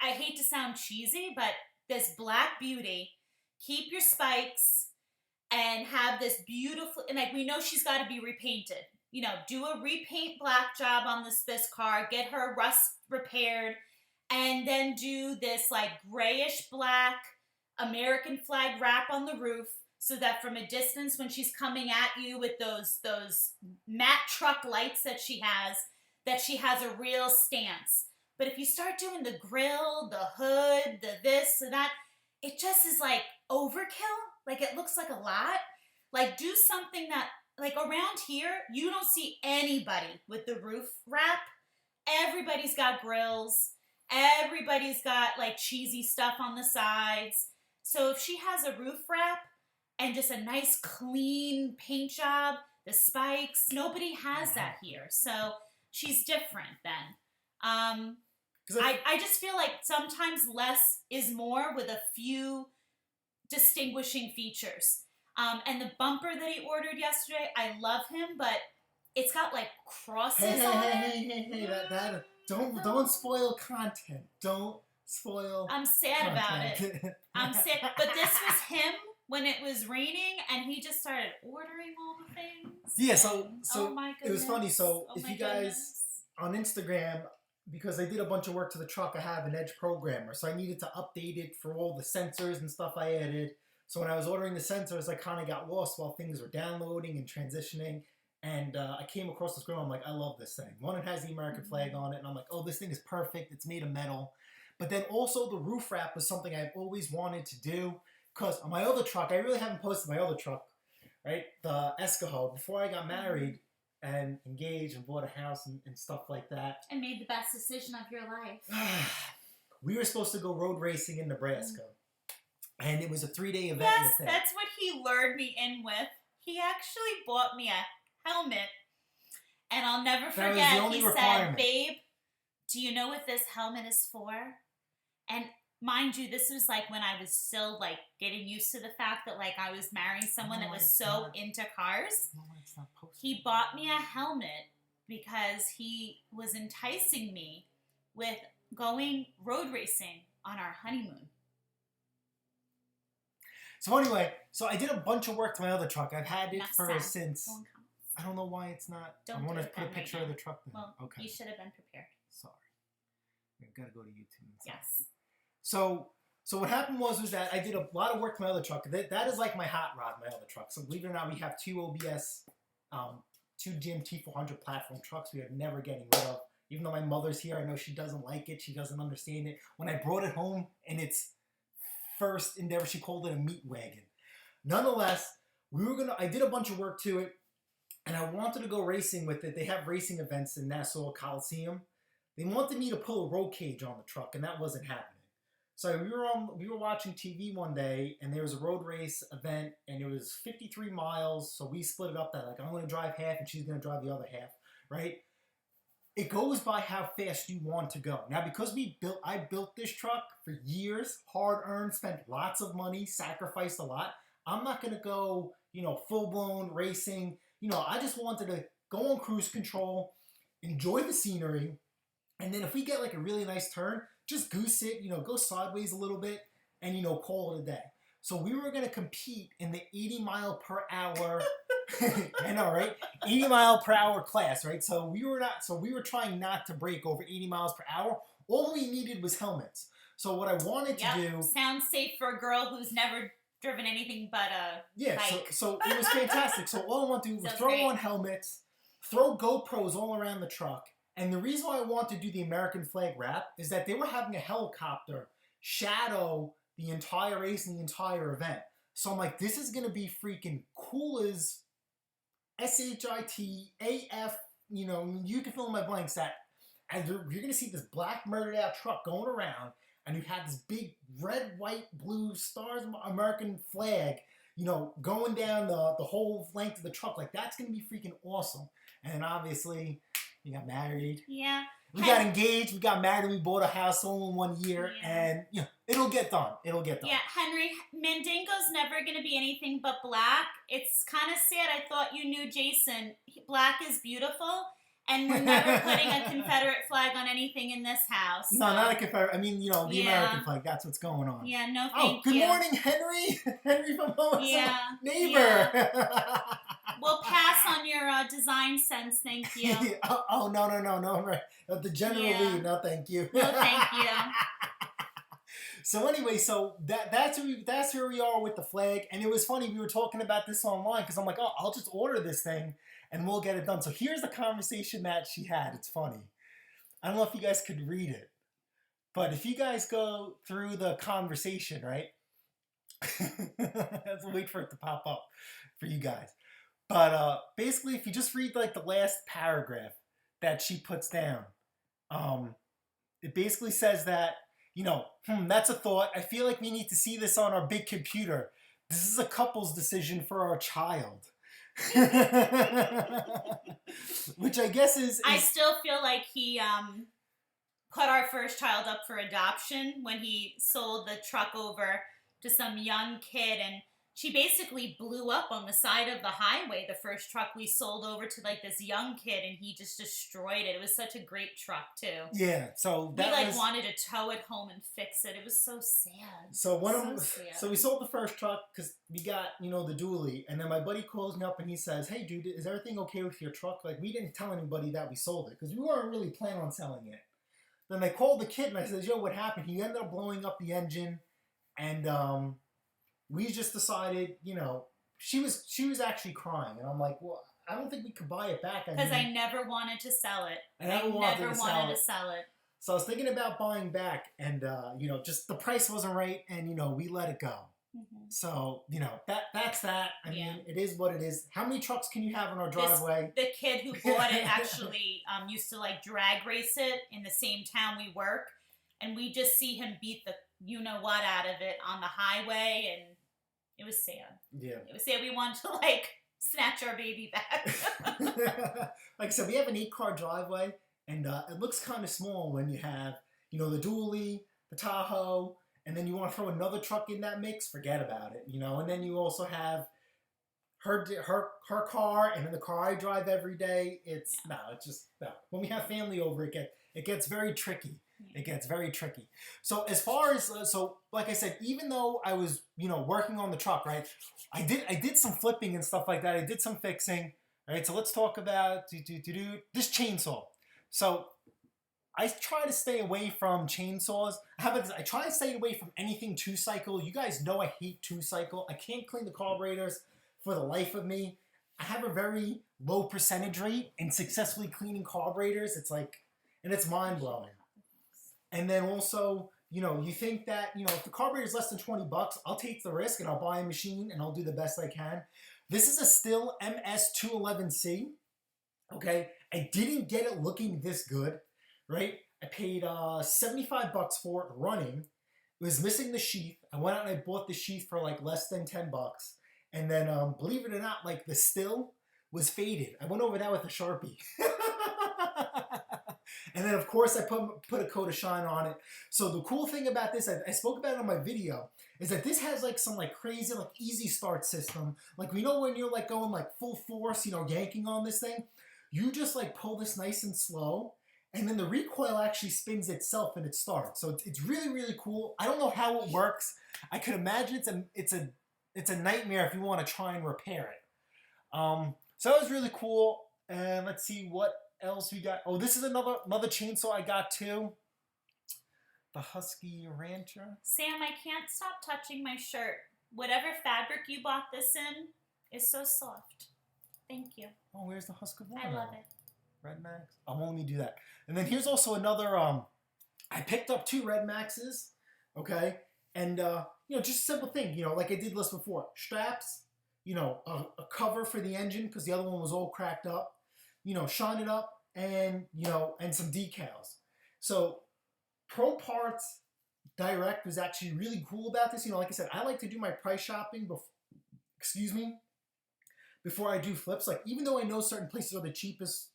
I hate to sound cheesy, but this black beauty. Keep your spikes and have this beautiful, and like we know she's got to be repainted. Do a repaint black job on this car, get her rust repaired, and then do this like grayish black American flag wrap on the roof, so that from a distance when she's coming at you with those matte truck lights that she has a real stance. But if you start doing the grill, the hood, the this and that, it just is like overkill. Like it looks like a lot. Like do something that, like around here, you don't see anybody with the roof wrap. Everybody's got grills. Everybody's got like cheesy stuff on the sides. So if she has a roof wrap and just a nice clean paint job, the spikes, nobody has that here. So she's different then. I just feel like sometimes less is more with a few distinguishing features. And the bumper that he ordered yesterday, I love him, but it's got like crosses on it. Hey, don't spoil content. Don't spoil. I'm sad about it. I'm sad. But this was him when it was raining, and he just started ordering all the things. Yeah, so oh my it was funny. So if you guys goodness. On Instagram, because I did a bunch of work to the truck, I have an Edge programmer, so I needed to update it for all the sensors and stuff I added. So when I was ordering the sensors, I kind of got lost while things were downloading and transitioning. And I came across this grill. I'm like, I love this thing. One, it has the American flag on it. And I'm like, oh, this thing is perfect. It's made of metal. But then also the roof wrap was something I've always wanted to do. Because on my other truck, I really haven't posted my other truck, right? The Escahoe. Before I got married and engaged and bought a house and stuff like that. And made the best decision of your life. We were supposed to go road racing in Nebraska. And it was a 3-day event. Yes, that's what he lured me in with. He actually bought me a helmet. And I'll never forget, he said, babe, do you know what this helmet is for? And mind you, this was like when I was still like getting used to the fact that like I was marrying someone that was so into cars. He bought me a helmet because he was enticing me with going road racing on our honeymoon. So anyway, so I did a bunch of work to my other truck. I've had it since. I don't know why it's not. I want to put a picture of the truck then. Well, okay. You should have been prepared. Sorry. We've got to go to YouTube. Yes. So what happened was that I did a lot of work to my other truck. That is like my hot rod, my other truck. So believe it or not, we have 2 OBS, 2 GMT 400 platform trucks we are never getting rid of. Even though my mother's here, I know she doesn't like it. She doesn't understand it. When I brought it home in its first endeavor, she called it a meat wagon. Nonetheless, I did a bunch of work to it, and I wanted to go racing with it. They have racing events in Nassau Coliseum. They wanted me to pull a roll cage on the truck, and that wasn't happening. So we were watching TV one day, and there was a road race event, and it was 53 miles. So we split it up that like I'm going to drive half, and she's going to drive the other half, right? It goes by how fast you want to go. Now, because I built this truck for years, hard earned, spent lots of money, sacrificed a lot. I'm not going to go, full blown racing. I just wanted to go on cruise control, enjoy the scenery, and then if we get like a really nice turn, just goose it, go sideways a little bit, and call it a day. So we were going to compete in the 80 mile per hour. I know, right? 80 mile per hour class, right? So we were trying not to break over 80 miles per hour. All we needed was helmets. So what I wanted to do sounds safe for a girl who's never driven anything but a bike. So it was fantastic. So all I wanted to do was throw on helmets, throw GoPros all around the truck. And the reason why I want to do the American flag wrap is that they were having a helicopter shadow the entire race and the entire event. So I'm like, this is going to be freaking cool as SHITAF, you can fill in my blanks that. And you're going to see this black murdered out truck going around, and you have this big red, white, blue stars American flag, going down the whole length of the truck. Like, that's going to be freaking awesome. And obviously, we got married. Yeah. We got engaged. We got married. We bought a house all in 1 year. Yeah. And, it'll get done. It'll get done. Yeah, Henry, Mandingo's never going to be anything but black. It's kind of sad. I thought you knew Jason. Black is beautiful. And we're never putting a Confederate flag on anything in this house. So. No, not a Confederate. I mean, the American flag. That's what's going on. Yeah, no thank you. Oh, good morning, Henry. Henry from home. Yeah. Neighbor. Yeah. We'll pass on your design sense, thank you. Oh, no. Right. The general lead, no thank you. No thank you. So anyway, that's where we are with the flag. And it was funny, we were talking about this online because I'm like, oh, I'll just order this thing and we'll get it done. So here's the conversation that she had. It's funny. I don't know if you guys could read it, but if you guys go through the conversation, right? Let's wait for it to pop up for you guys. But basically, if you just read like the last paragraph that she puts down, it basically says that, that's a thought. I feel like we need to see this on our big computer. This is a couple's decision for our child. Which I guess is... I still feel like he put our first child up for adoption when he sold the truck over to some young kid, and she basically blew up on the side of the highway, the first truck we sold over to like this young kid, and he just destroyed it. It was such a great truck too. Yeah, so that we wanted to tow it home and fix it. It was so sad. So so we sold the first truck because we got, the dually, and then my buddy calls me up and he says, "Hey dude, is everything okay with your truck?" Like, we didn't tell anybody that we sold it because we weren't really planning on selling it. Then they called the kid and I said, "Yo, what happened?" He ended up blowing up the engine, and we just decided, she was actually crying, and I'm like, well, I don't think we could buy it back. Because I never wanted to sell it. I never wanted to sell it. So I was thinking about buying back, and just the price wasn't right, and we let it go. Mm-hmm. So that's that. I mean, it is what it is. How many trucks can you have in our driveway? The kid who bought it actually used to like drag race it in the same town we work, and we just see him beat the what out of it on the highway, and it was sad. Yeah. It was sad. We wanted to snatch our baby back. Like I said, we have an 8-car driveway, and it looks kind of small when you have, the dually, the Tahoe, and then you want to throw another truck in that mix, forget about it, and then you also have her car, and then the car I drive every day. It's no. When we have family over, it gets very tricky. It gets very tricky. So as far as like I said, even though I was working on the truck, right, I did some flipping and stuff like that. I did some fixing. Right, so let's talk about this chainsaw. So I try to stay away from chainsaws. How about this? I try to stay away from anything 2-cycle. You guys know I hate 2-cycle. I can't clean the carburetors for the life of me. I have a very low percentage rate in successfully cleaning carburetors. It's and it's mind blowing. And then also, you think that, if the carburetor is less than $20, I'll take the risk and I'll buy a machine and I'll do the best I can. This is a Stihl MS211C. Okay. I didn't get it looking this good, right? I paid $75 for it running. It was missing the sheath. I went out and I bought the sheath for less than $10. And then, believe it or not, the Stihl was faded. I went over that with a Sharpie. And then, of course, I put a coat of shine on it. So the cool thing about this, I spoke about it on my video, is that this has some crazy easy start system. When you're going full force, yanking on this thing, you just like pull this nice and slow, and then the recoil actually spins itself and it starts. So it's really, really cool. I don't know how it works. I could imagine it's a nightmare if you want to try and repair it. So that was really cool. And let's see what else we got. Oh, this is another chainsaw I got too. The Husky Rancher. Sam, I can't stop touching my shirt. Whatever fabric you bought this in is so soft. Thank you. Oh, where's the Husqvarna? I love it. Red Max. Oh, let me do that. And then here's also another. I picked up 2 Red Maxes. Okay, and just a simple thing. Like I did list before, straps. A cover for the engine because the other one was all cracked up. Shine it up, and and some decals. So Pro Parts Direct was actually really cool about this. Like I said, I like to do my price shopping before I do flips. Like, even though I know certain places are the cheapest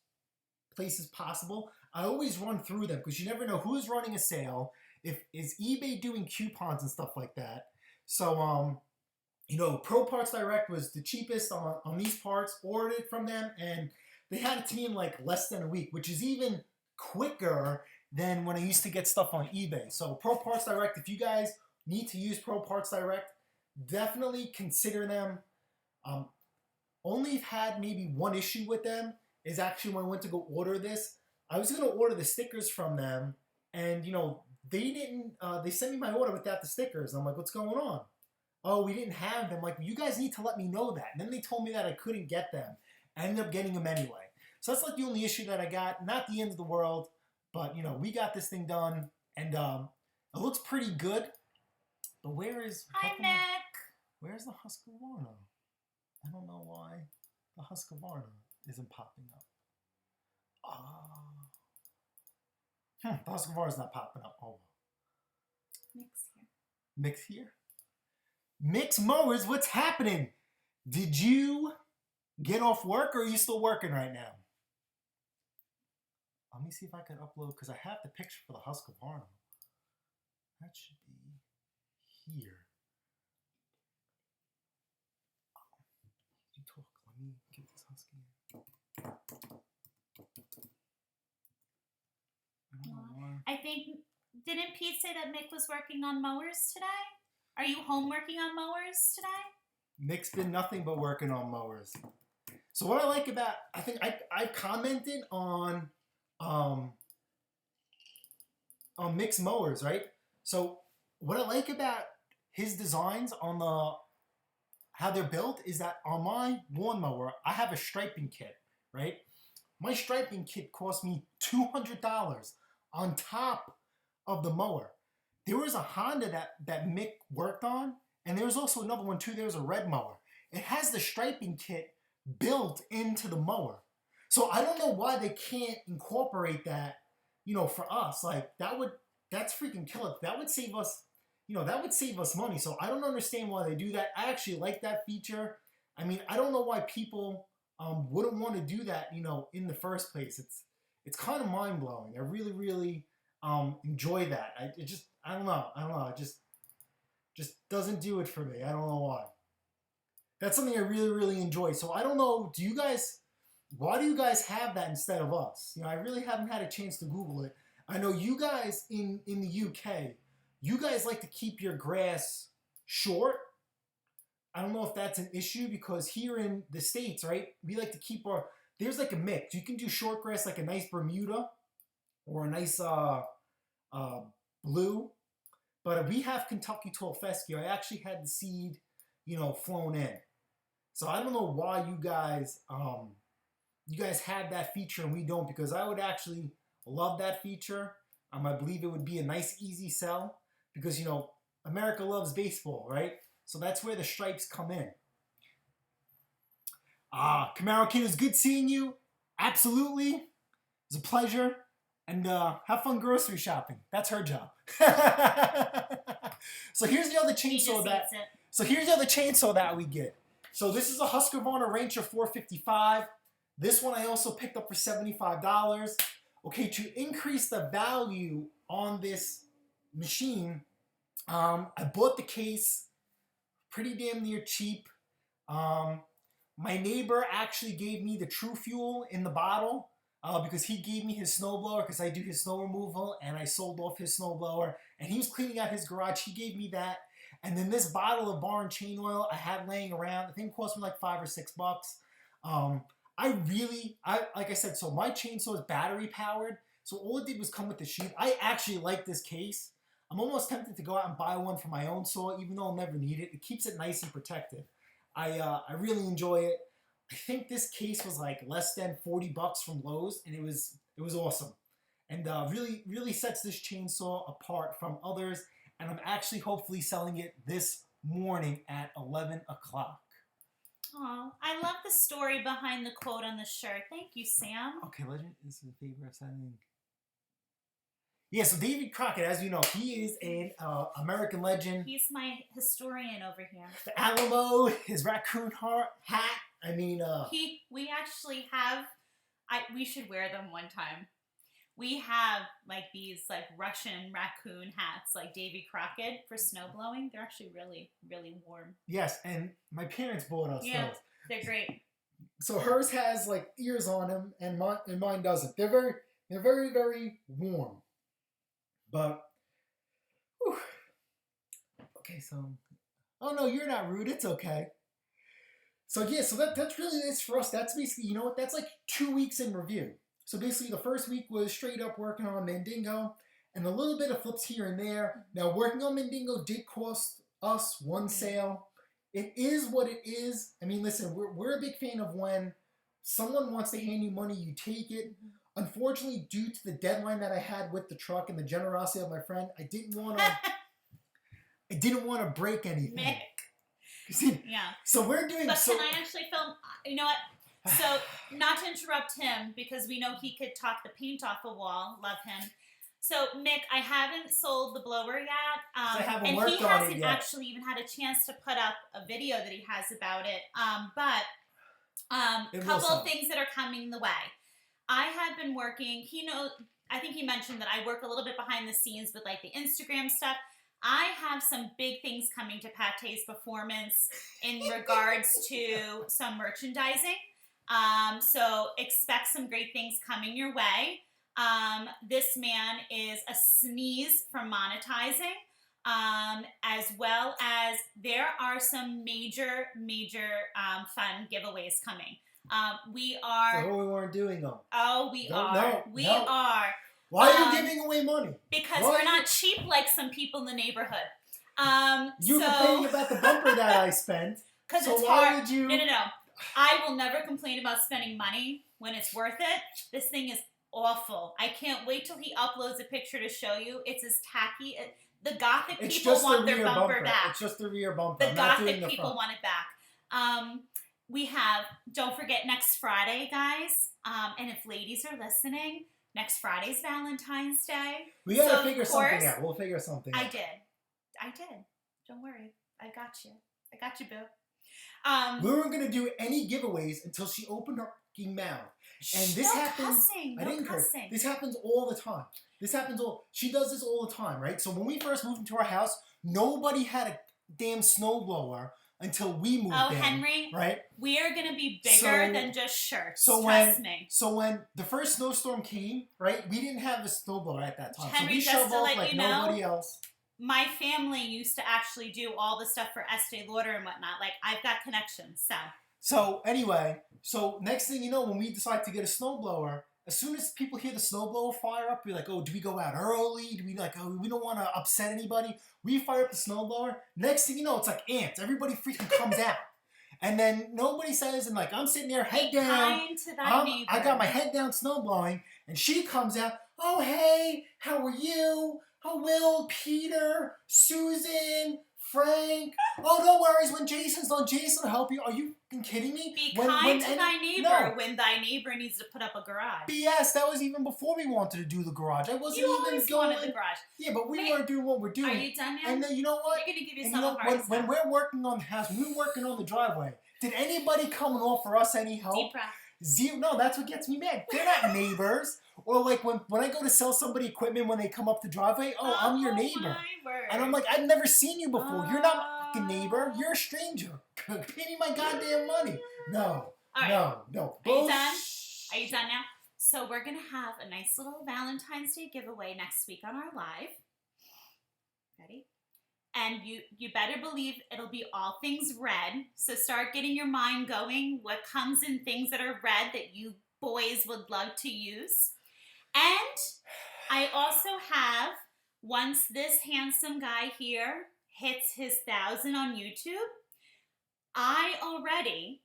places possible, I always run through them because you never know who's running a sale. Is eBay doing coupons and stuff like that. So Pro Parts Direct was the cheapest on these parts. Ordered it from them, and they had it to me in like less than a week, which is even quicker than when I used to get stuff on eBay. So Pro Parts Direct, if you guys need to use Pro Parts Direct, definitely consider them. Only had maybe one issue with them is actually when I went to go order this. I was going to order the stickers from them, and they didn't. They sent me my order without the stickers. I'm like, what's going on? Oh, we didn't have them. Like, you guys need to let me know that. And then they told me that I couldn't get them. I ended up getting them anyway. So that's like the only issue that I got. Not the end of the world, but we got this thing done, and it looks pretty good. But where is? Hi, Nick. Where's the Husqvarna? I don't know why the Husqvarna isn't popping up. The Husqvarna's not popping up. Oh, Nick's here. Mick's here. Mix Mowers, what's happening? Did you get off work or are you still working right now? Let me see if I can upload, because I have the picture for the Husqvarna. That should be here. You talk. Let me get this Husky. I don't know why. I think, didn't Pete say that Mick was working on mowers today? Are you home working on mowers today? Mick's been nothing but working on mowers. So what I like about, I think I commented on Mick's mowers, right? So what I like about his designs on how they're built is that on my lawnmower, I have a striping kit, right? My striping kit cost me $200 on top of the mower. There was a Honda that Mick worked on, and there was also another one too. There was a red mower. It has the striping kit built into the mower. So I don't know why they can't incorporate that, for us. Like, that's freaking killer. That would save us, that would save us money. So I don't understand why they do that. I actually like that feature. I mean, I don't know why people wouldn't want to do that, in the first place. It's kind of mind blowing. I really, really enjoy that. I don't know. It just doesn't do it for me. I don't know why. That's something I really, really enjoy. So I don't know. Why do you guys have that instead of us? I really haven't had a chance to Google it. I know you guys in the UK, you guys like to keep your grass short. I don't know if that's an issue, because here in the States, right, we like to keep there's like a mix. You can do short grass like a nice Bermuda or a nice blue. But we have Kentucky Tall Fescue. I actually had the seed, flown in. So I don't know why you guys have that feature and we don't, because I would actually love that feature. I believe it would be a nice, easy sell because, America loves baseball, right? So that's where the stripes come in. Camaro Kid, it's good seeing you. Absolutely. It's a pleasure. And have fun grocery shopping. That's her job. So here's the other chainsaw that we get. So this is a Husqvarna Ranger 455. This one I also picked up for $75. Okay, to increase the value on this machine, I bought the case pretty damn near cheap. My neighbor actually gave me the True Fuel in the bottle because he gave me his snowblower because I do his snow removal, and I sold off his snowblower, and he was cleaning out his garage. He gave me that. And then this bottle of bar and chain oil I had laying around. I think it cost me like $5 or $6. Like I said, so my chainsaw is battery powered. So all it did was come with the sheath. I actually like this case. I'm almost tempted to go out and buy one for my own saw, even though I'll never need it. It keeps it nice and protected. I really enjoy it. I think this case was like less than $40 from Lowe's, and it was awesome, and really really sets this chainsaw apart from others. And I'm actually hopefully selling it this morning at 11 o'clock. Oh, I love the story behind the quote on the shirt. Thank you, Sam. Okay, legend is in favor of sending. Yeah, so Davy Crockett, as you know, he is an American legend. He's my historian over here. The Alamo, his raccoon heart hat. I mean, we actually have. We should wear them one time. We have like these like Russian raccoon hats, like Davy Crockett for snow blowing. They're actually really, really warm. Yes, and my parents bought us those. They're great. So hers has like ears on them, and mine doesn't. They're very, very warm. But, whew. Okay, so, oh no, you're not rude. It's okay. So yeah, so that's really it for us. That's basically, you know what? That's like 2 weeks in review. So basically, the first week was straight up working on Mandingo, and a little bit of flips here and there. Now, working on Mandingo did cost us one sale. It is what it is. I mean, listen, we're a big fan of when someone wants to hand you money, you take it. Unfortunately, due to the deadline that I had with the truck and the generosity of my friend, I didn't want to break anything. Mick. Yeah. So we're doing. But can I actually film? You know what? So, not to interrupt him, because we know he could talk the paint off a wall. Love him. So, Mick, I haven't sold the blower yet. I haven't and worked he on it hasn't yet. actually even had a chance to put up a video that he has about it. But a couple of things that are coming the way. I have been working, I think he mentioned that I work a little bit behind the scenes with like the Instagram stuff. I have some big things coming to Pattay's performance in regards to some merchandising. So expect some great things coming your way. This man is a sneeze from monetizing, as well as there are some major fun giveaways coming. We are. So we weren't doing them. Oh, we are. No, we no. are. Why are you giving away money? Because we're not cheap like some people in the neighborhood. You complaining about the bumper that I spent. Because so it's why hard. would you? No. I will never complain about spending money when it's worth it. This thing is awful. I can't wait till he uploads a picture to show you. It's as tacky. The gothic people want their bumper back. It's just the rear bumper. The gothic people want it back. We have, don't forget, next Friday, guys. And if ladies are listening, next Friday's Valentine's Day. We gotta figure something out. We'll figure something out. I did. Don't worry. I got you, boo. We weren't gonna do any giveaways until she opened her fucking mouth. And this happens. I didn't curse. This happens all the time. She does this all the time, right? So when we first moved into our house, nobody had a damn snowblower until we moved in. Oh, Henry, right? We are gonna be bigger than just shirts. Trust me. So when the first snowstorm came, right, we didn't have a snowblower at that time. Henry, so we just to shoveled let like you know, nobody else. My family used to actually do all the stuff for Estee Lauder and whatnot. Like, I've got connections, So anyway, next thing you know, when we decide to get a snowblower, as soon as people hear the snowblower fire up, we're like, oh, do we go out early? Do we we don't want to upset anybody? We fire up the snowblower. Next thing you know, it's like ants. Everybody freaking comes out. And then nobody says, and like I'm sitting there, head down. Kind to thy neighbor. I got my head down snowblowing, and she comes out, oh, hey, how are you? Oh, Will, Peter, Susan, Frank. Oh, no worries. When Jason's done, Jason will help you. Are you kidding me? Be kind to thy neighbor when thy neighbor needs to put up a garage. BS. That was even before we wanted to do the garage. I wasn't even going. Wanted the garage. Yeah, but we weren't doing what we're doing. Are you done now? And then you know what? You're gonna give yourself a heart when we're working on the house, when we're working on the driveway, did anybody come and offer us any help? Deep breath. Zero. No, that's what gets me mad. They're not neighbors. Or like when I go to sell somebody equipment when they come up the driveway, I'm your neighbor. My word. And I'm like, I've never seen you before. You're not my fucking neighbor. You're a stranger. Pay me my goddamn money. No. All right. No. Are you done? Are you done now? So we're going to have a nice little Valentine's Day giveaway next week on our live. Ready? And you better believe it'll be all things red. So start getting your mind going. What comes in things that are red that you boys would love to use. And I also have, once this handsome guy here hits his 1,000 on YouTube, I already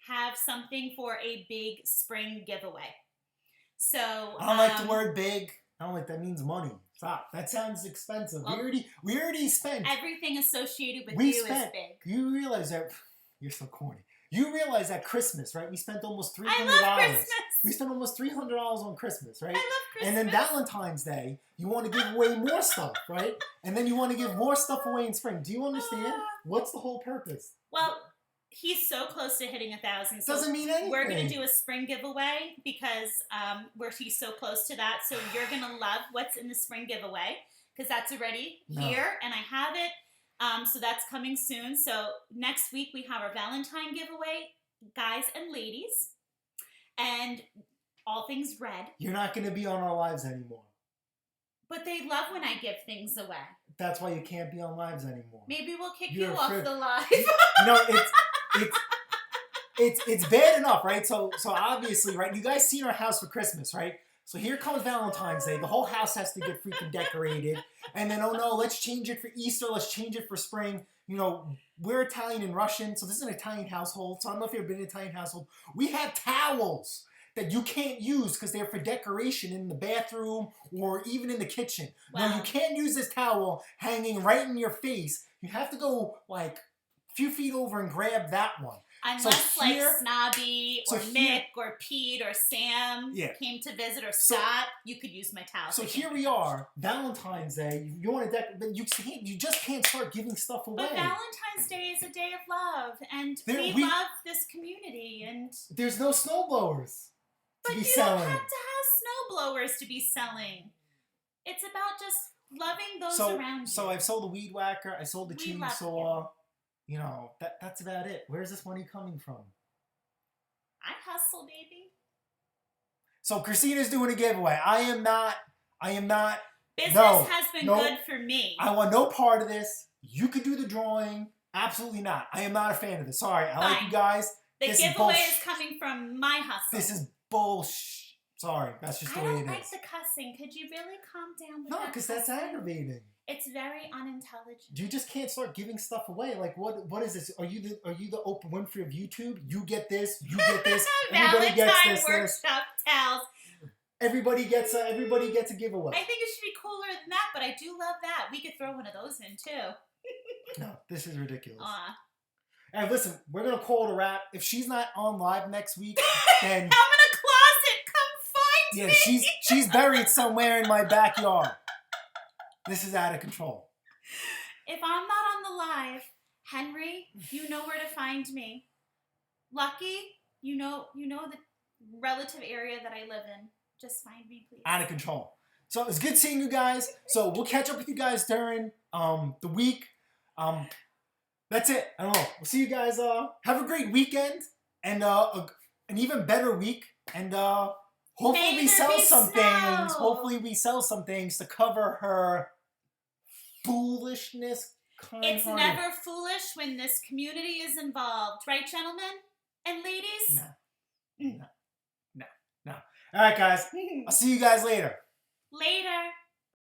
have something for a big spring giveaway. So I don't like the word big. I don't like that means money. Stop. That sounds expensive. Well, we already spent. Everything associated with is big. You realize that you're so corny. You realize that Christmas, right? We spent almost $300. I love Christmas. We spent almost $300 on Christmas, right? I love Christmas. And then Valentine's Day, you want to give away more stuff, right? And then you want to give more stuff away in spring. Do you understand? What's the whole purpose? Well, he's so close to hitting 1,000. So doesn't mean anything. We're going to do a spring giveaway because he's so close to that. So you're going to love what's in the spring giveaway because that's already here and I have it. So that's coming soon. So next week we have our Valentine giveaway, guys and ladies, and all things red. You're not going to be on our lives anymore. But they love when I give things away. That's why you can't be on lives anymore. Maybe we'll kick you off the live. It's bad enough, right? So obviously, right? You guys seen our house for Christmas, right? So here comes Valentine's Day. The whole house has to get freaking decorated. And then, oh no, let's change it for Easter. Let's change it for spring. You know, we're Italian and Russian, so this is an Italian household. So I don't know if you've ever been in an Italian household. We have towels that you can't use because they're for decoration in the bathroom or even in the kitchen. Wow. No, you can't use this towel hanging right in your face. You have to go like a few feet over and grab that one. Unless like Snobby or Mick or Pete or Sam came to visit or Scott, you could use my towel. So here we are, Valentine's Day. You want to but you just can't start giving stuff away. But Valentine's Day is a day of love, and we love this community. And there's no snowblowers to be selling. But you don't have to have snowblowers to be selling. It's about just loving those around you. So I've sold the weed whacker. I sold the chainsaw. You know, that's about it. Where's this money coming from? I hustle, baby. So Christina's doing a giveaway. I am not. Business has been good for me. I want no part of this. You could do the drawing. Absolutely not. I am not a fan of this. Sorry. I like you guys. The giveaway is coming from my hustle. This is bullshit. Sorry. That's just the way it is. I don't like the cussing. Could you really calm down with that? No, because that's aggravating. It's very unintelligent. You just can't start giving stuff away. Like what is this? Are you the Oprah Winfrey of YouTube? You get this. You get this. Everybody gets this. Workshop towels. Everybody gets a giveaway. I think it should be cooler than that, but I do love that. We could throw one of those in too. No, this is ridiculous. And listen, we're gonna call it a wrap. If she's not on live next week, then I'm in a closet. Come find me. Yeah, she's buried somewhere in my backyard. This is out of control. If I'm not on the live, Henry, you know where to find me. Lucky, you know the relative area that I live in. Just find me, please. Out of control. So it's good seeing you guys. So we'll catch up with you guys during the week. That's it. I don't know. We'll see you guys. Have a great weekend and an even better week. And hopefully we sell some things. Hopefully we sell some things to cover her foolishness. It's never foolish when this community is involved, right, gentlemen and ladies? No. All right, guys. I'll see you guys later. Later.